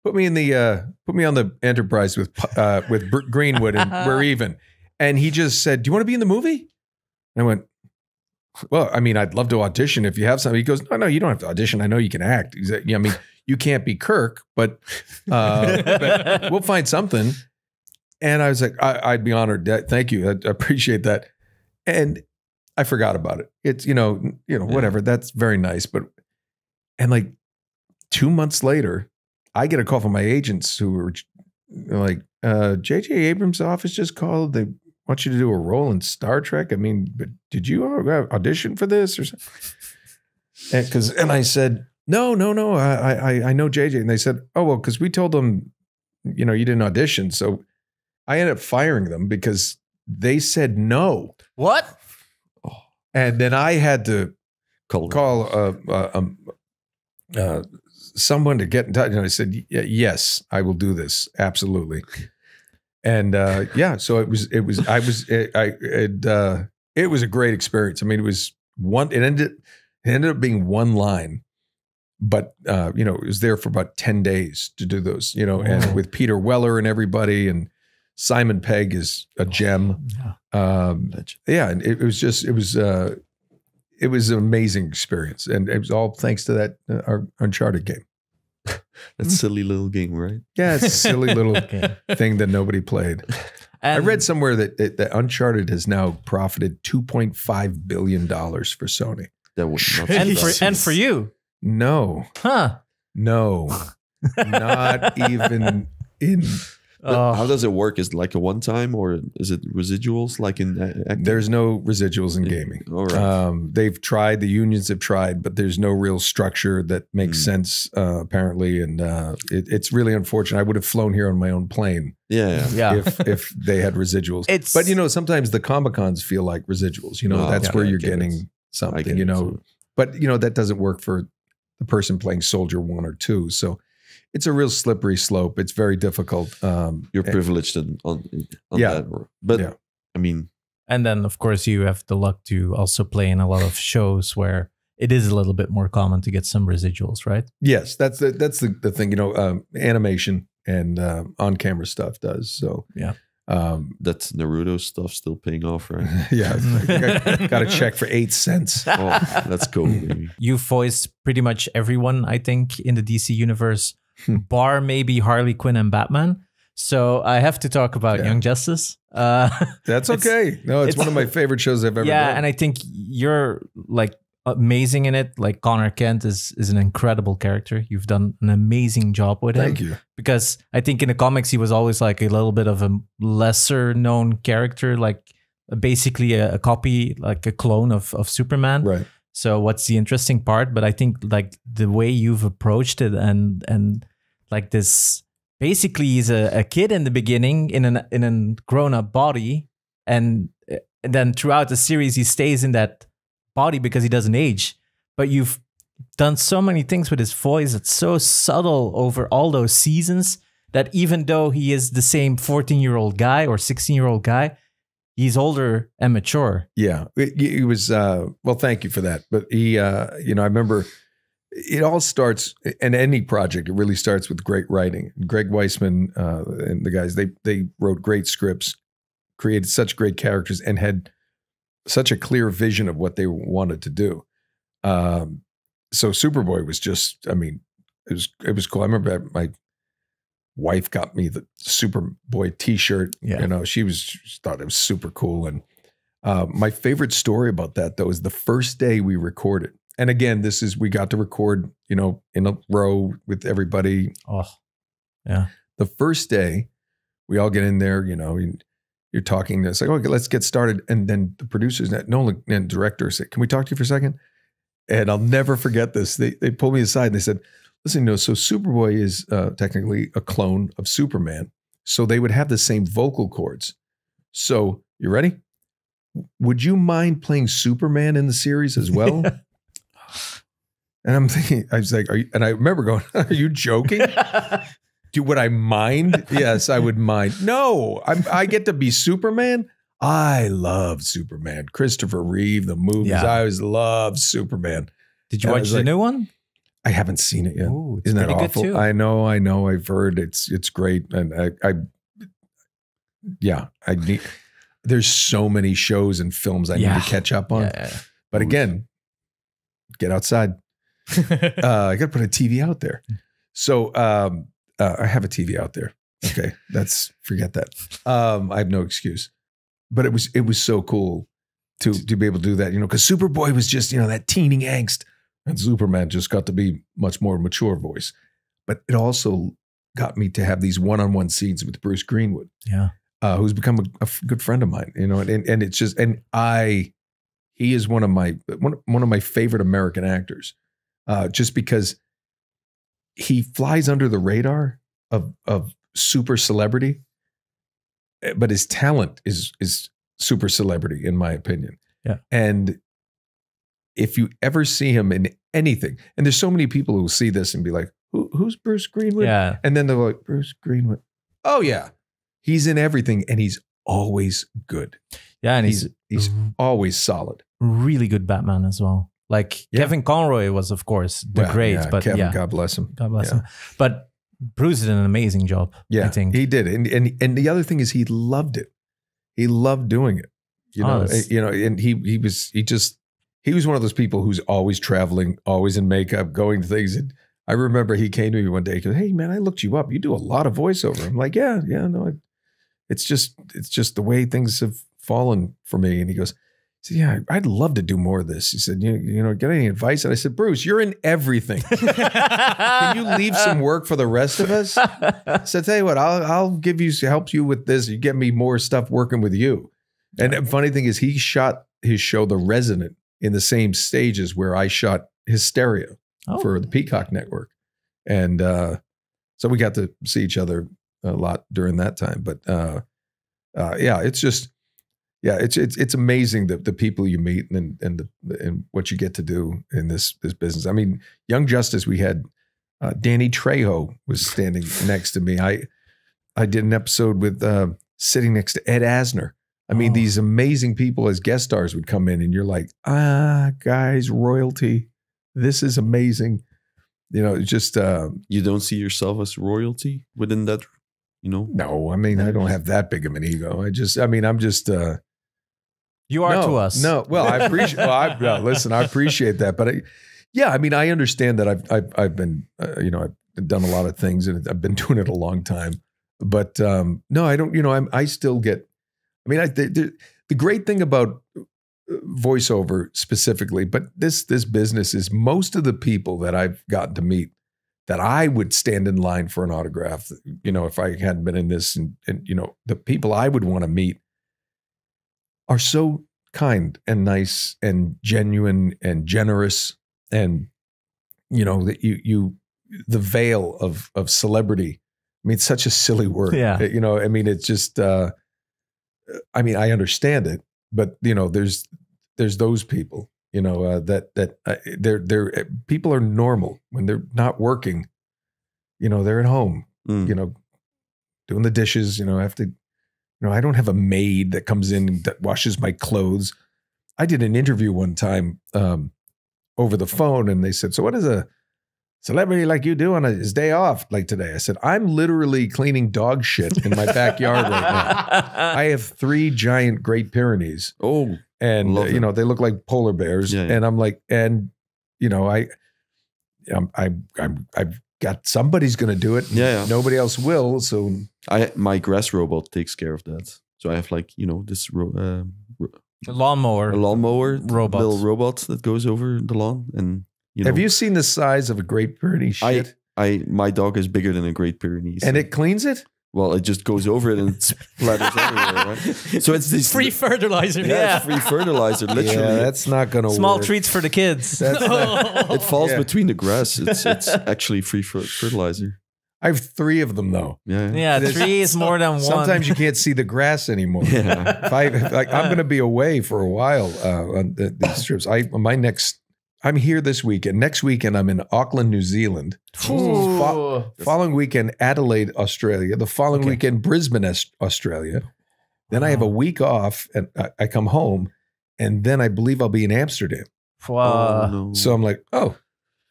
put me on the Enterprise with Greenwood and we're even. And he just said, do you want to be in the movie? And I went, well, I mean, I'd love to audition if you have something. He goes, no, you don't have to audition. I know you can act. He's like, I mean, you can't be Kirk, but we'll find something. And I was like, I'd be honored. Thank you. I appreciate that. And I forgot about it. It's, whatever. That's very nice. And like 2 months later, I get a call from my agents who were like, J.J. Abrams' office just called. They want you to do a role in Star Trek. I mean, but did you audition for this or something? And I said, no. I know J.J. And they said, oh, well, because we told them, you didn't audition. So I ended up firing them because they said no. What? And then I had to call someone to get in touch. And I said, yes, I will do this. Absolutely. And so it was a great experience. I mean, it ended up being one line, but it was there for about 10 days to do those, and with Peter Weller and everybody, and Simon Pegg is a gem. And it was an amazing experience. And it was all thanks to that our Uncharted game. That silly little game, right? Yeah, it's a silly little thing that nobody played. I read somewhere that Uncharted has now profited $2.5 billion for Sony. That would not and for you. No. Huh. No. Not even in... How does it work? Is it like a one-time or is it residuals like in acting? There's no residuals in gaming. All right. They've tried, the unions have tried, but there's no real structure that makes sense apparently. And it's really unfortunate. I would have flown here on my own plane. Yeah. If they had residuals. But sometimes the Comic-Cons feel like residuals. That's where you're getting something, But that doesn't work for the person playing Soldier 1 or 2. So it's a real slippery slope. It's very difficult. You're privileged on that. But I mean, and then of course you have the luck to also play in a lot of shows where it is a little bit more common to get some residuals, right? Yes, that's the thing. Animation and on-camera stuff does. So yeah. That's Naruto stuff still paying off, right? Yeah, got a check for 8 cents. Oh, let's go, baby. You voiced pretty much everyone, I think, in the DC universe, bar maybe Harley Quinn and Batman. So I have to talk about Young Justice. That's okay. No, it's one of my favorite shows I've ever done. Yeah, and I think you're like amazing in it. Like Connor Kent is an incredible character. You've done an amazing job with him. Thank you. Because I think in the comics he was always like a little bit of a lesser known character, like basically a copy, like a clone of Superman. Right. So what's the interesting part? But I think like the way you've approached it and like this, basically he's a kid in the beginning in a grown up body, and then throughout the series he stays in that body because he doesn't age. But you've done so many things with his voice that's so subtle over all those seasons that even though he is the same 14-year-old guy or 16-year-old guy, he's older and mature. Yeah, he was. Well, thank you for that. But he, I remember it all starts in any project. It really starts with great writing. Greg Weisman and the guys, they wrote great scripts, created such great characters, and had such a clear vision of what they wanted to do. So Superboy was just, I mean, it was cool. I remember my wife got me the Superboy t-shirt. Yeah. She thought it was super cool. And my favorite story about that though is the first day we recorded. And again, we got to record, in a row with everybody. Oh, yeah. The first day we all get in there, you're talking. It's like, okay, let's get started. And then the producers, Nolan and director said, "Can we talk to you for a second?" And I'll never forget this. They pulled me aside and they said, "Listen, so Superboy is technically a clone of Superman. So they would have the same vocal cords. So you ready? Would you mind playing Superman in the series as well?" And I'm thinking, I was like, and I remember going, "Are you joking? Would I mind?" "Yes, I would mind." "No, I get to be Superman. I love Superman. Christopher Reeve, the movies. Yeah. I always loved Superman. Did you watch the new one? I haven't seen it yet. Ooh, it's Isn't that pretty awful? good too. I know. I've heard it's great, and I need. There's so many shows and films I need to catch up on. Yeah. But again, get outside. I got to put a TV out there. So I have a TV out there. Okay, forget that. I have no excuse. But it was so cool to be able to do that, because Superboy was just, that teening angst, and Superman just got to be much more mature voice. But it also got me to have these one-on-one scenes with Bruce Greenwood, who's become a good friend of mine, and it's just, he is one of my favorite American actors, just because he flies under the radar of super celebrity, but his talent is super celebrity, in my opinion. Yeah. And if you ever see him in anything, and there's so many people who will see this and be like, who's Bruce Greenwood? Yeah. And then they're like, Bruce Greenwood. Oh yeah. He's in everything, and he's always good. Yeah. And he's always solid. Really good Batman as well. Like Kevin Conroy was, of course, but Kevin, God bless him. God bless him. But Bruce did an amazing job. Yeah, I think he did. And the other thing is, he loved it. He loved doing it. And he was one of those people who's always traveling, always in makeup, going to things. And I remember he came to me one day. He goes, "Hey man, I looked you up. You do a lot of voiceover." I'm like, "Yeah, no, it's just the way things have fallen for me." And he goes, "Yeah, I'd love to do more of this." He said, "Get any advice?" And I said, "Bruce, you're in everything. Can you leave some work for the rest of us?" I said, "Tell you what, I'll help you with this. You get me more stuff working with you." And the funny thing is, he shot his show, The Resident, in the same stages where I shot Hysteria for the Peacock Network. And so we got to see each other a lot during that time. But it's just, it's amazing the people you meet and what you get to do in this business. I mean, Young Justice, we had Danny Trejo was standing next to me. I did an episode with sitting next to Ed Asner. I mean, these amazing people as guest stars would come in, and you're like, guys, royalty. This is amazing. Just you don't see yourself as royalty within that, No, I mean, I don't have that big of an ego. I'm just. You are to us. No, well, I appreciate. Listen, I appreciate that, but I understand that I've been, I've done a lot of things, and I've been doing it a long time. But no, I don't. I still get. I mean, the great thing about voiceover specifically, but this business is most of the people that I've gotten to meet that I would stand in line for an autograph. If I hadn't been in this, and the people I would want to meet are so kind and nice and genuine and generous, and that the veil of celebrity. I mean, it's such a silly word. Yeah. I mean, it's just. I understand it, but there's those people. They're people are normal when they're not working. They're at home. Doing the dishes. I have to. I don't have a maid that comes in that washes my clothes. I did an interview one time over the phone, and they said, "So what does a celebrity like you do on his day off like today?" I said, "I'm literally cleaning dog shit in my backyard right now. I have 3 giant Great Pyrenees. Oh, and they look like polar bears. Yeah. And I'm like, I've got somebody's going to do it. Yeah. Nobody else will. So my grass robot takes care of that. So I have this lawnmower robot, little robot that goes over the lawn. And have you seen the size of a Great Pyrenees shit? My dog is bigger than a Great Pyrenees. And it cleans it? Well, it just goes over it and it splatters everywhere, right? So it's this free fertilizer. Yeah, it's free fertilizer, literally. Yeah, that's not going to work. Small treats for the kids. It falls between the grass. It's actually free fertilizer. I have 3 of them though. Yeah, 3 is more than 1. Sometimes you can't see the grass anymore. Yeah. I'm going to be away for a while on these trips. I'm here this weekend. Next weekend, I'm in Auckland, New Zealand. Following weekend, Adelaide, Australia. The following weekend, Brisbane, Australia. Then I have a week off, and I come home, and then I believe I'll be in Amsterdam. Wow. Oh, no. So I'm like, oh,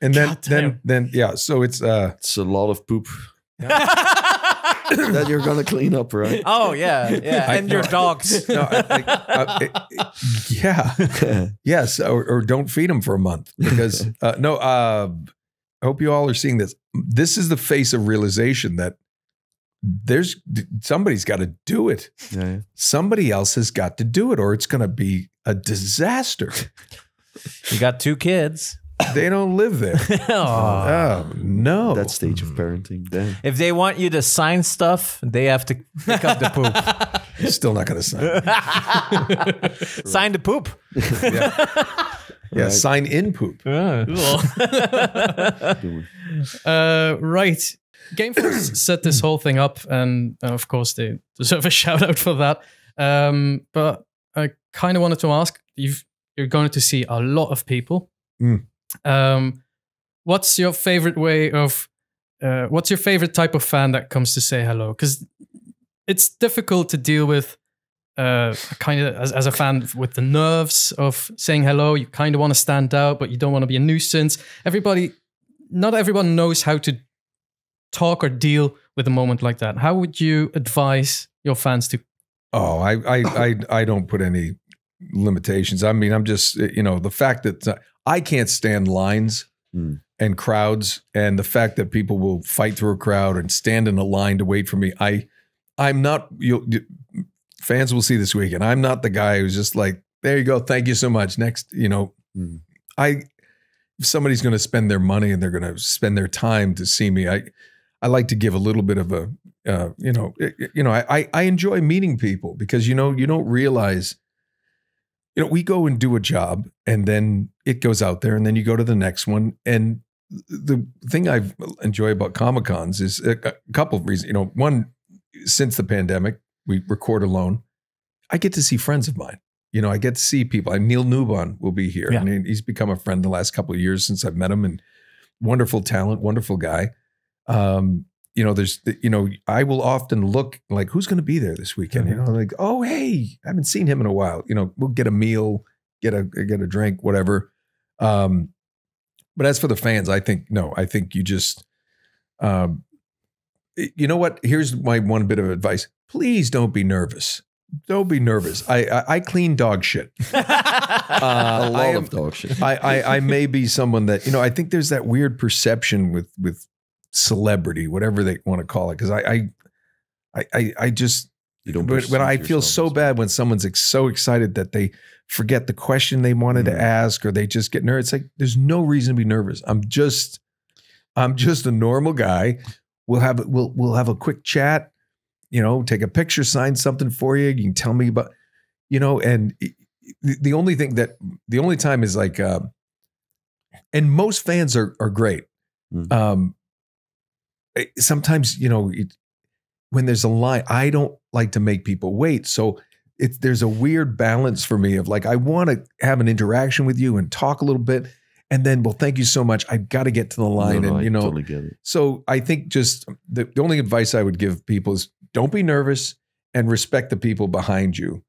and then yeah. So it's a lot of poop that you're gonna clean up, right? Oh yeah, and your dogs. No, yeah, yes, or don't feed them for a month because I hope you all are seeing this. This is the face of realization that somebody's got to do it. Yeah. Somebody else has got to do it, or it's going to be a disaster. You got 2 kids. They don't live there. Oh no! That stage of parenting. Damn. If they want you to sign stuff, they have to pick up the poop. Still not going to sign. Sign the poop. Yeah, right. Sign in poop. Right. Gameforce set this whole thing up, and of course they deserve a shout out for that. But I kind of wanted to ask, you're going to see a lot of people. What's your favorite way of what's your favorite type of fan that comes to say hello? Because it's difficult to deal with kind of as a fan with the nerves of saying hello. You kind of want to stand out, but you don't want to be a nuisance. Not everyone knows how to talk or deal with a moment like that. How would you advise your fans to? Oh, I don't put any limitations. I mean, I'm just, the fact that I can't stand lines and crowds, and the fact that people will fight through a crowd and stand in a line to wait for me. I'm not, fans will see this weekend. I'm not the guy who's just like, there you go. Thank you so much. Next, if somebody's going to spend their money and they're going to spend their time to see me, I like to give a little bit of a, I enjoy meeting people because, you don't realize, we go and do a job and then it goes out there and then you go to the next one. And the thing I enjoy about Comic-Cons is a couple of reasons. One, since the pandemic, we record alone. I get to see friends of mine. I get to see people. Neil Newbon will be here. Yeah. I mean, he's become a friend the last couple of years since I've met him, and wonderful talent, wonderful guy. I will often look like, who's going to be there this weekend? Like, oh, hey, I haven't seen him in a while. We'll get a meal, get a drink, whatever. But as for the fans, I think you just, you know what? Here's my one bit of advice. Please don't be nervous. Don't be nervous. I clean dog shit. A lot of dog shit. I may be someone that, I think there's that weird perception with celebrity, whatever they want to call it. Because I just, when I feel so bad when someone's so excited that they forget the question they wanted to ask, or they just get nervous. It's like, there's no reason to be nervous. I'm just a normal guy. We'll have a quick chat, take a picture, sign something for you. You can tell me about, and the only time is like, and most fans are great. Sometimes, when there's a line, I don't like to make people wait. So there's a weird balance for me of like, I want to have an interaction with you and talk a little bit. And then, well, thank you so much. I've got to get to the line. I totally get it. So I think just the only advice I would give people is don't be nervous and respect the people behind you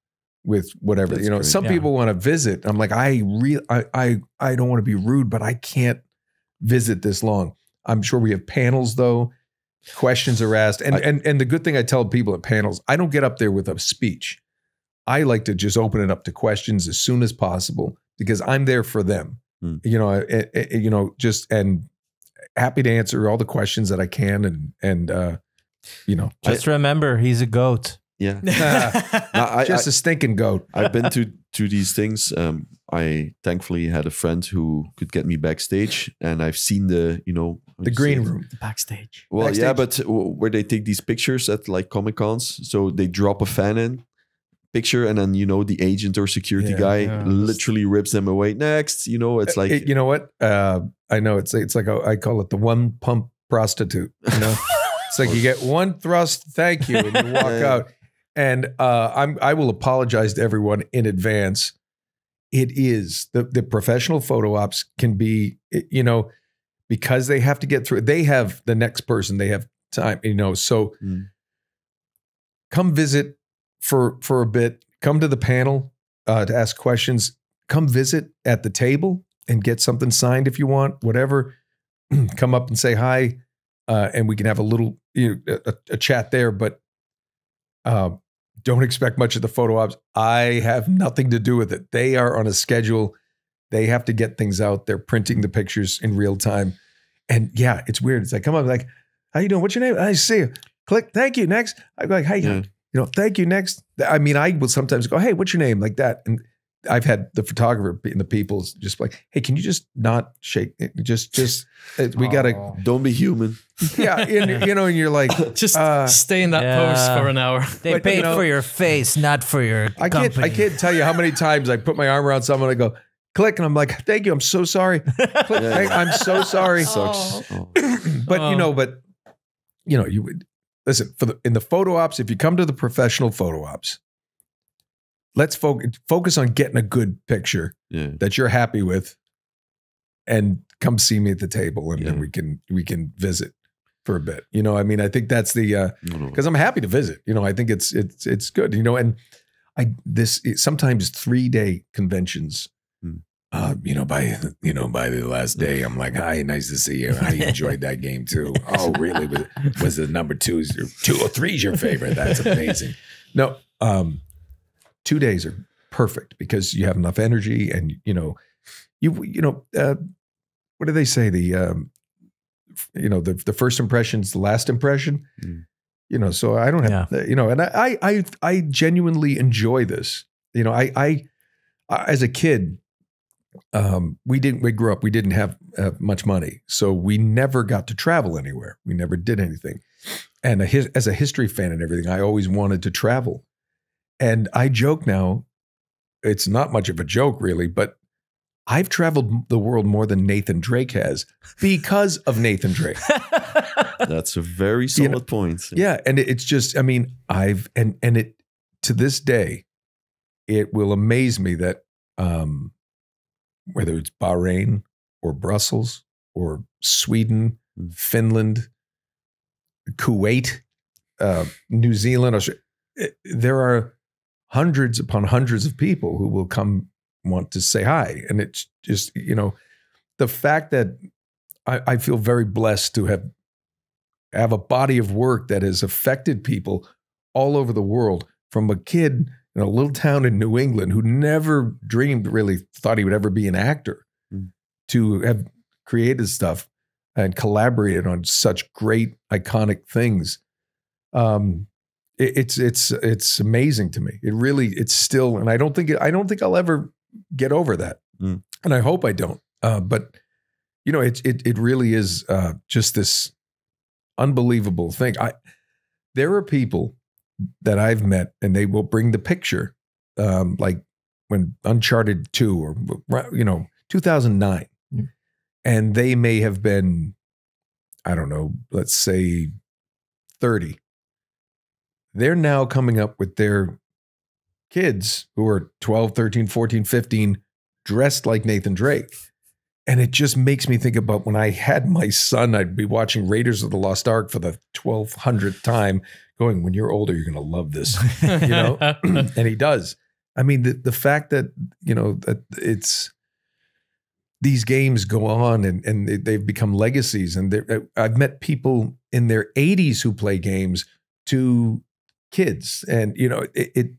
with whatever. That's great. Some people want to visit. I'm like, I don't want to be rude, but I can't visit this long. I'm sure we have panels though. Questions are asked. And the good thing I tell people at panels, I don't get up there with a speech. I like to just open it up to questions as soon as possible because I'm there for them. Just and happy to answer all the questions that I can. And just remember, he's a goat. Yeah. Just a stinking goat. I've been to these things. I thankfully had a friend who could get me backstage, and I've seen the green room, the backstage. Well, backstage. Yeah, but where they take these pictures at like Comic-Cons. So they drop a fan in picture, and then the agent or security guy literally rips them away. Next, it's like you know what? I know it's like I call it the one pump prostitute. It's like you get one thrust, thank you, and you walk out. And I will apologize to everyone in advance. It is the professional photo ops can be, because they have to get through. They have the next person. They have time, So come visit for a bit. Come to the panel to ask questions. Come visit at the table and get something signed if you want. Whatever. Come up and say hi, and we can have a little a chat there. But don't expect much of the photo ops. I have nothing to do with it. They are on a schedule. They have to get things out. They're printing the pictures in real time. And yeah, it's weird. It's like, come on, like, how you doing? What's your name? I see you. Click. Thank you. Next. I'm like, hey, thank you. Next. I mean, I will sometimes go, hey, what's your name? Like that. And I've had the photographer and the people just like, hey, can you just not shake? Just we gotta. Don't be human. Yeah, and you're like, just stay in that pose for an hour. They paid for your face, not for your company. I can't tell you how many times I put my arm around someone and I go, click, and I'm like, thank you, I'm so sorry. Click, I'm so sorry. But you would listen in the photo ops. If you come to the professional photo ops, let's focus on getting a good picture that you're happy with, and come see me at the table, and then we can visit for a bit. I mean, I think that's the because I'm happy to visit. I think it's good. And sometimes 3-day conventions. By the last day, I'm like, hi, nice to see you. I enjoyed that game too. Oh, really? Was the number 2 or 3 is your favorite? That's amazing. No, 2 days are perfect because you have enough energy, and what do they say? The first impression's the last impression. So I don't have and I genuinely enjoy this. I as a kid. We grew up, we didn't have much money. So we never got to travel anywhere. We never did anything. And as a history fan and everything, I always wanted to travel. And I joke now, it's not much of a joke really, but I've traveled the world more than Nathan Drake has because of Nathan Drake. That's a very solid point. Yeah. And it's just, I mean, it to this day, it will amaze me that, whether it's Bahrain or Brussels or Sweden, Finland, Kuwait, New Zealand, Australia, there are hundreds upon hundreds of people who will come want to say hi. And it's just, the fact that I feel very blessed to have a body of work that has affected people all over the world, from a kid in a little town in New England who never thought he would ever be an actor, to have created stuff and collaborated on such great, iconic things. It's amazing to me. It's still, and I don't think I'll ever get over that. And I hope I don't. But it really is just this unbelievable thing. There are people that I've met, and they will bring the picture, like when Uncharted 2 or 2009, and they may have been, I don't know, let's say 30. They're now coming up with their kids who are 12, 13, 14, 15, dressed like Nathan Drake. And it just makes me think about when I had my son, I'd be watching Raiders of the Lost Ark for the 1200th time, going, when you're older, you're going to love this, and he does. I mean, the fact that, that it's, these games go on and they've become legacies. And I've met people in their 80s who play games to kids, and, it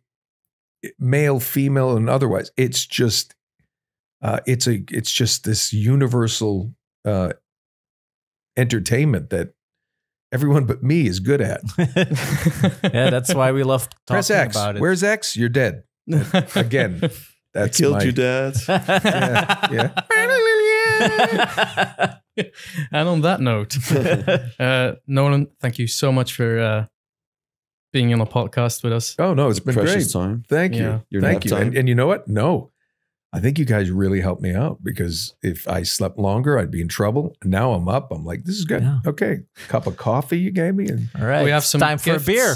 male, female, and otherwise, it's just, it's just this universal entertainment that everyone but me is good at. Yeah, that's why we love talking Press X. about it. Where's X? You're dead. Again, that's I killed you, Dad. Yeah. And on that note, Nolan, thank you so much for being on a podcast with us. Oh no, it's been Precious great. time. Thank you. Your Thank you. nap time. And you know what? No, I think you guys really helped me out, because if I slept longer, I'd be in trouble. Now I'm up. I'm like, this is good. Yeah. Okay. Cup of coffee you gave me. And All right. We have some time for a gifts. beer.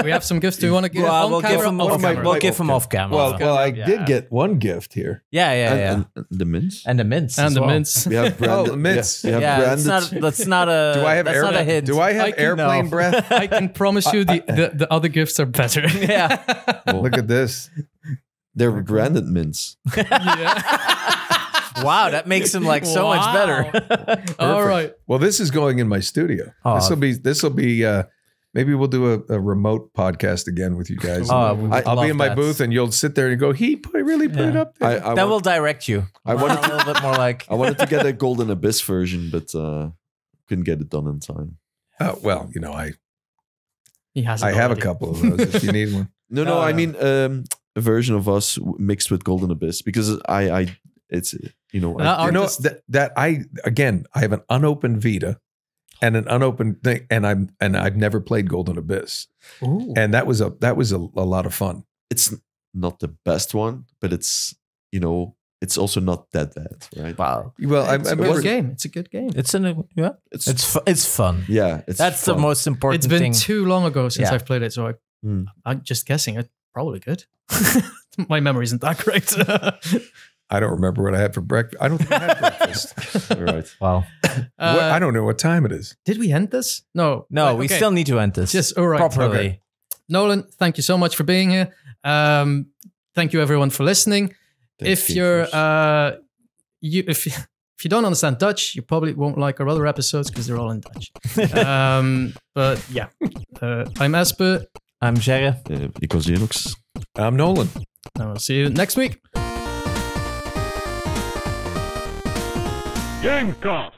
we have some gifts. Do you want to give we'll give him off camera? We'll give him off camera. Well, I did get one gift here. Yeah. And the mints. And the mints. And as the well. mints. We have branded. The mints. We have branded. That's not a. Do I have that's not a hint. Do I have airplane breath? I can promise you the other gifts are better. Yeah. Look at this. They're branded mints. Wow, that makes him like so much better. All right. Well, this is going in my studio. This will be. Maybe we'll do a remote podcast again with you guys. I'll be in my booth, and you'll sit there and go, really put it up there. That will direct you. I wanted a little bit more like. I wanted to get a Golden Abyss version, but couldn't get it done in time. Well, He has. I have a couple of those if you need one. No. I mean, a version of us mixed with Golden Abyss because it's that I have an unopened Vita and an unopened thing, and I've never played Golden Abyss. Ooh. And that was a lot of fun. It's not the best one, but it's it's also not that bad, right? Wow. Well, It's a good game. It's a good game. It's fun. Yeah, that's fun. the most important It's been thing. too long ago since I've played it, so I'm just guessing it's probably good. My memory isn't that great. I don't remember what I had for breakfast. I don't think I had breakfast. Right. Wow. I don't know what time it is. Did we end this? No. No, Wait, we okay. still need to end this. Just all right. Properly. Okay. Nolan, thank you so much for being here. Thank you everyone for listening. If you're if you don't understand Dutch, you probably won't like our other episodes because they're all in Dutch. But yeah, I'm Espe. I'm Jerre. Ik was jNoxx. I'm Nolan. And we'll see you next week. Gamecast.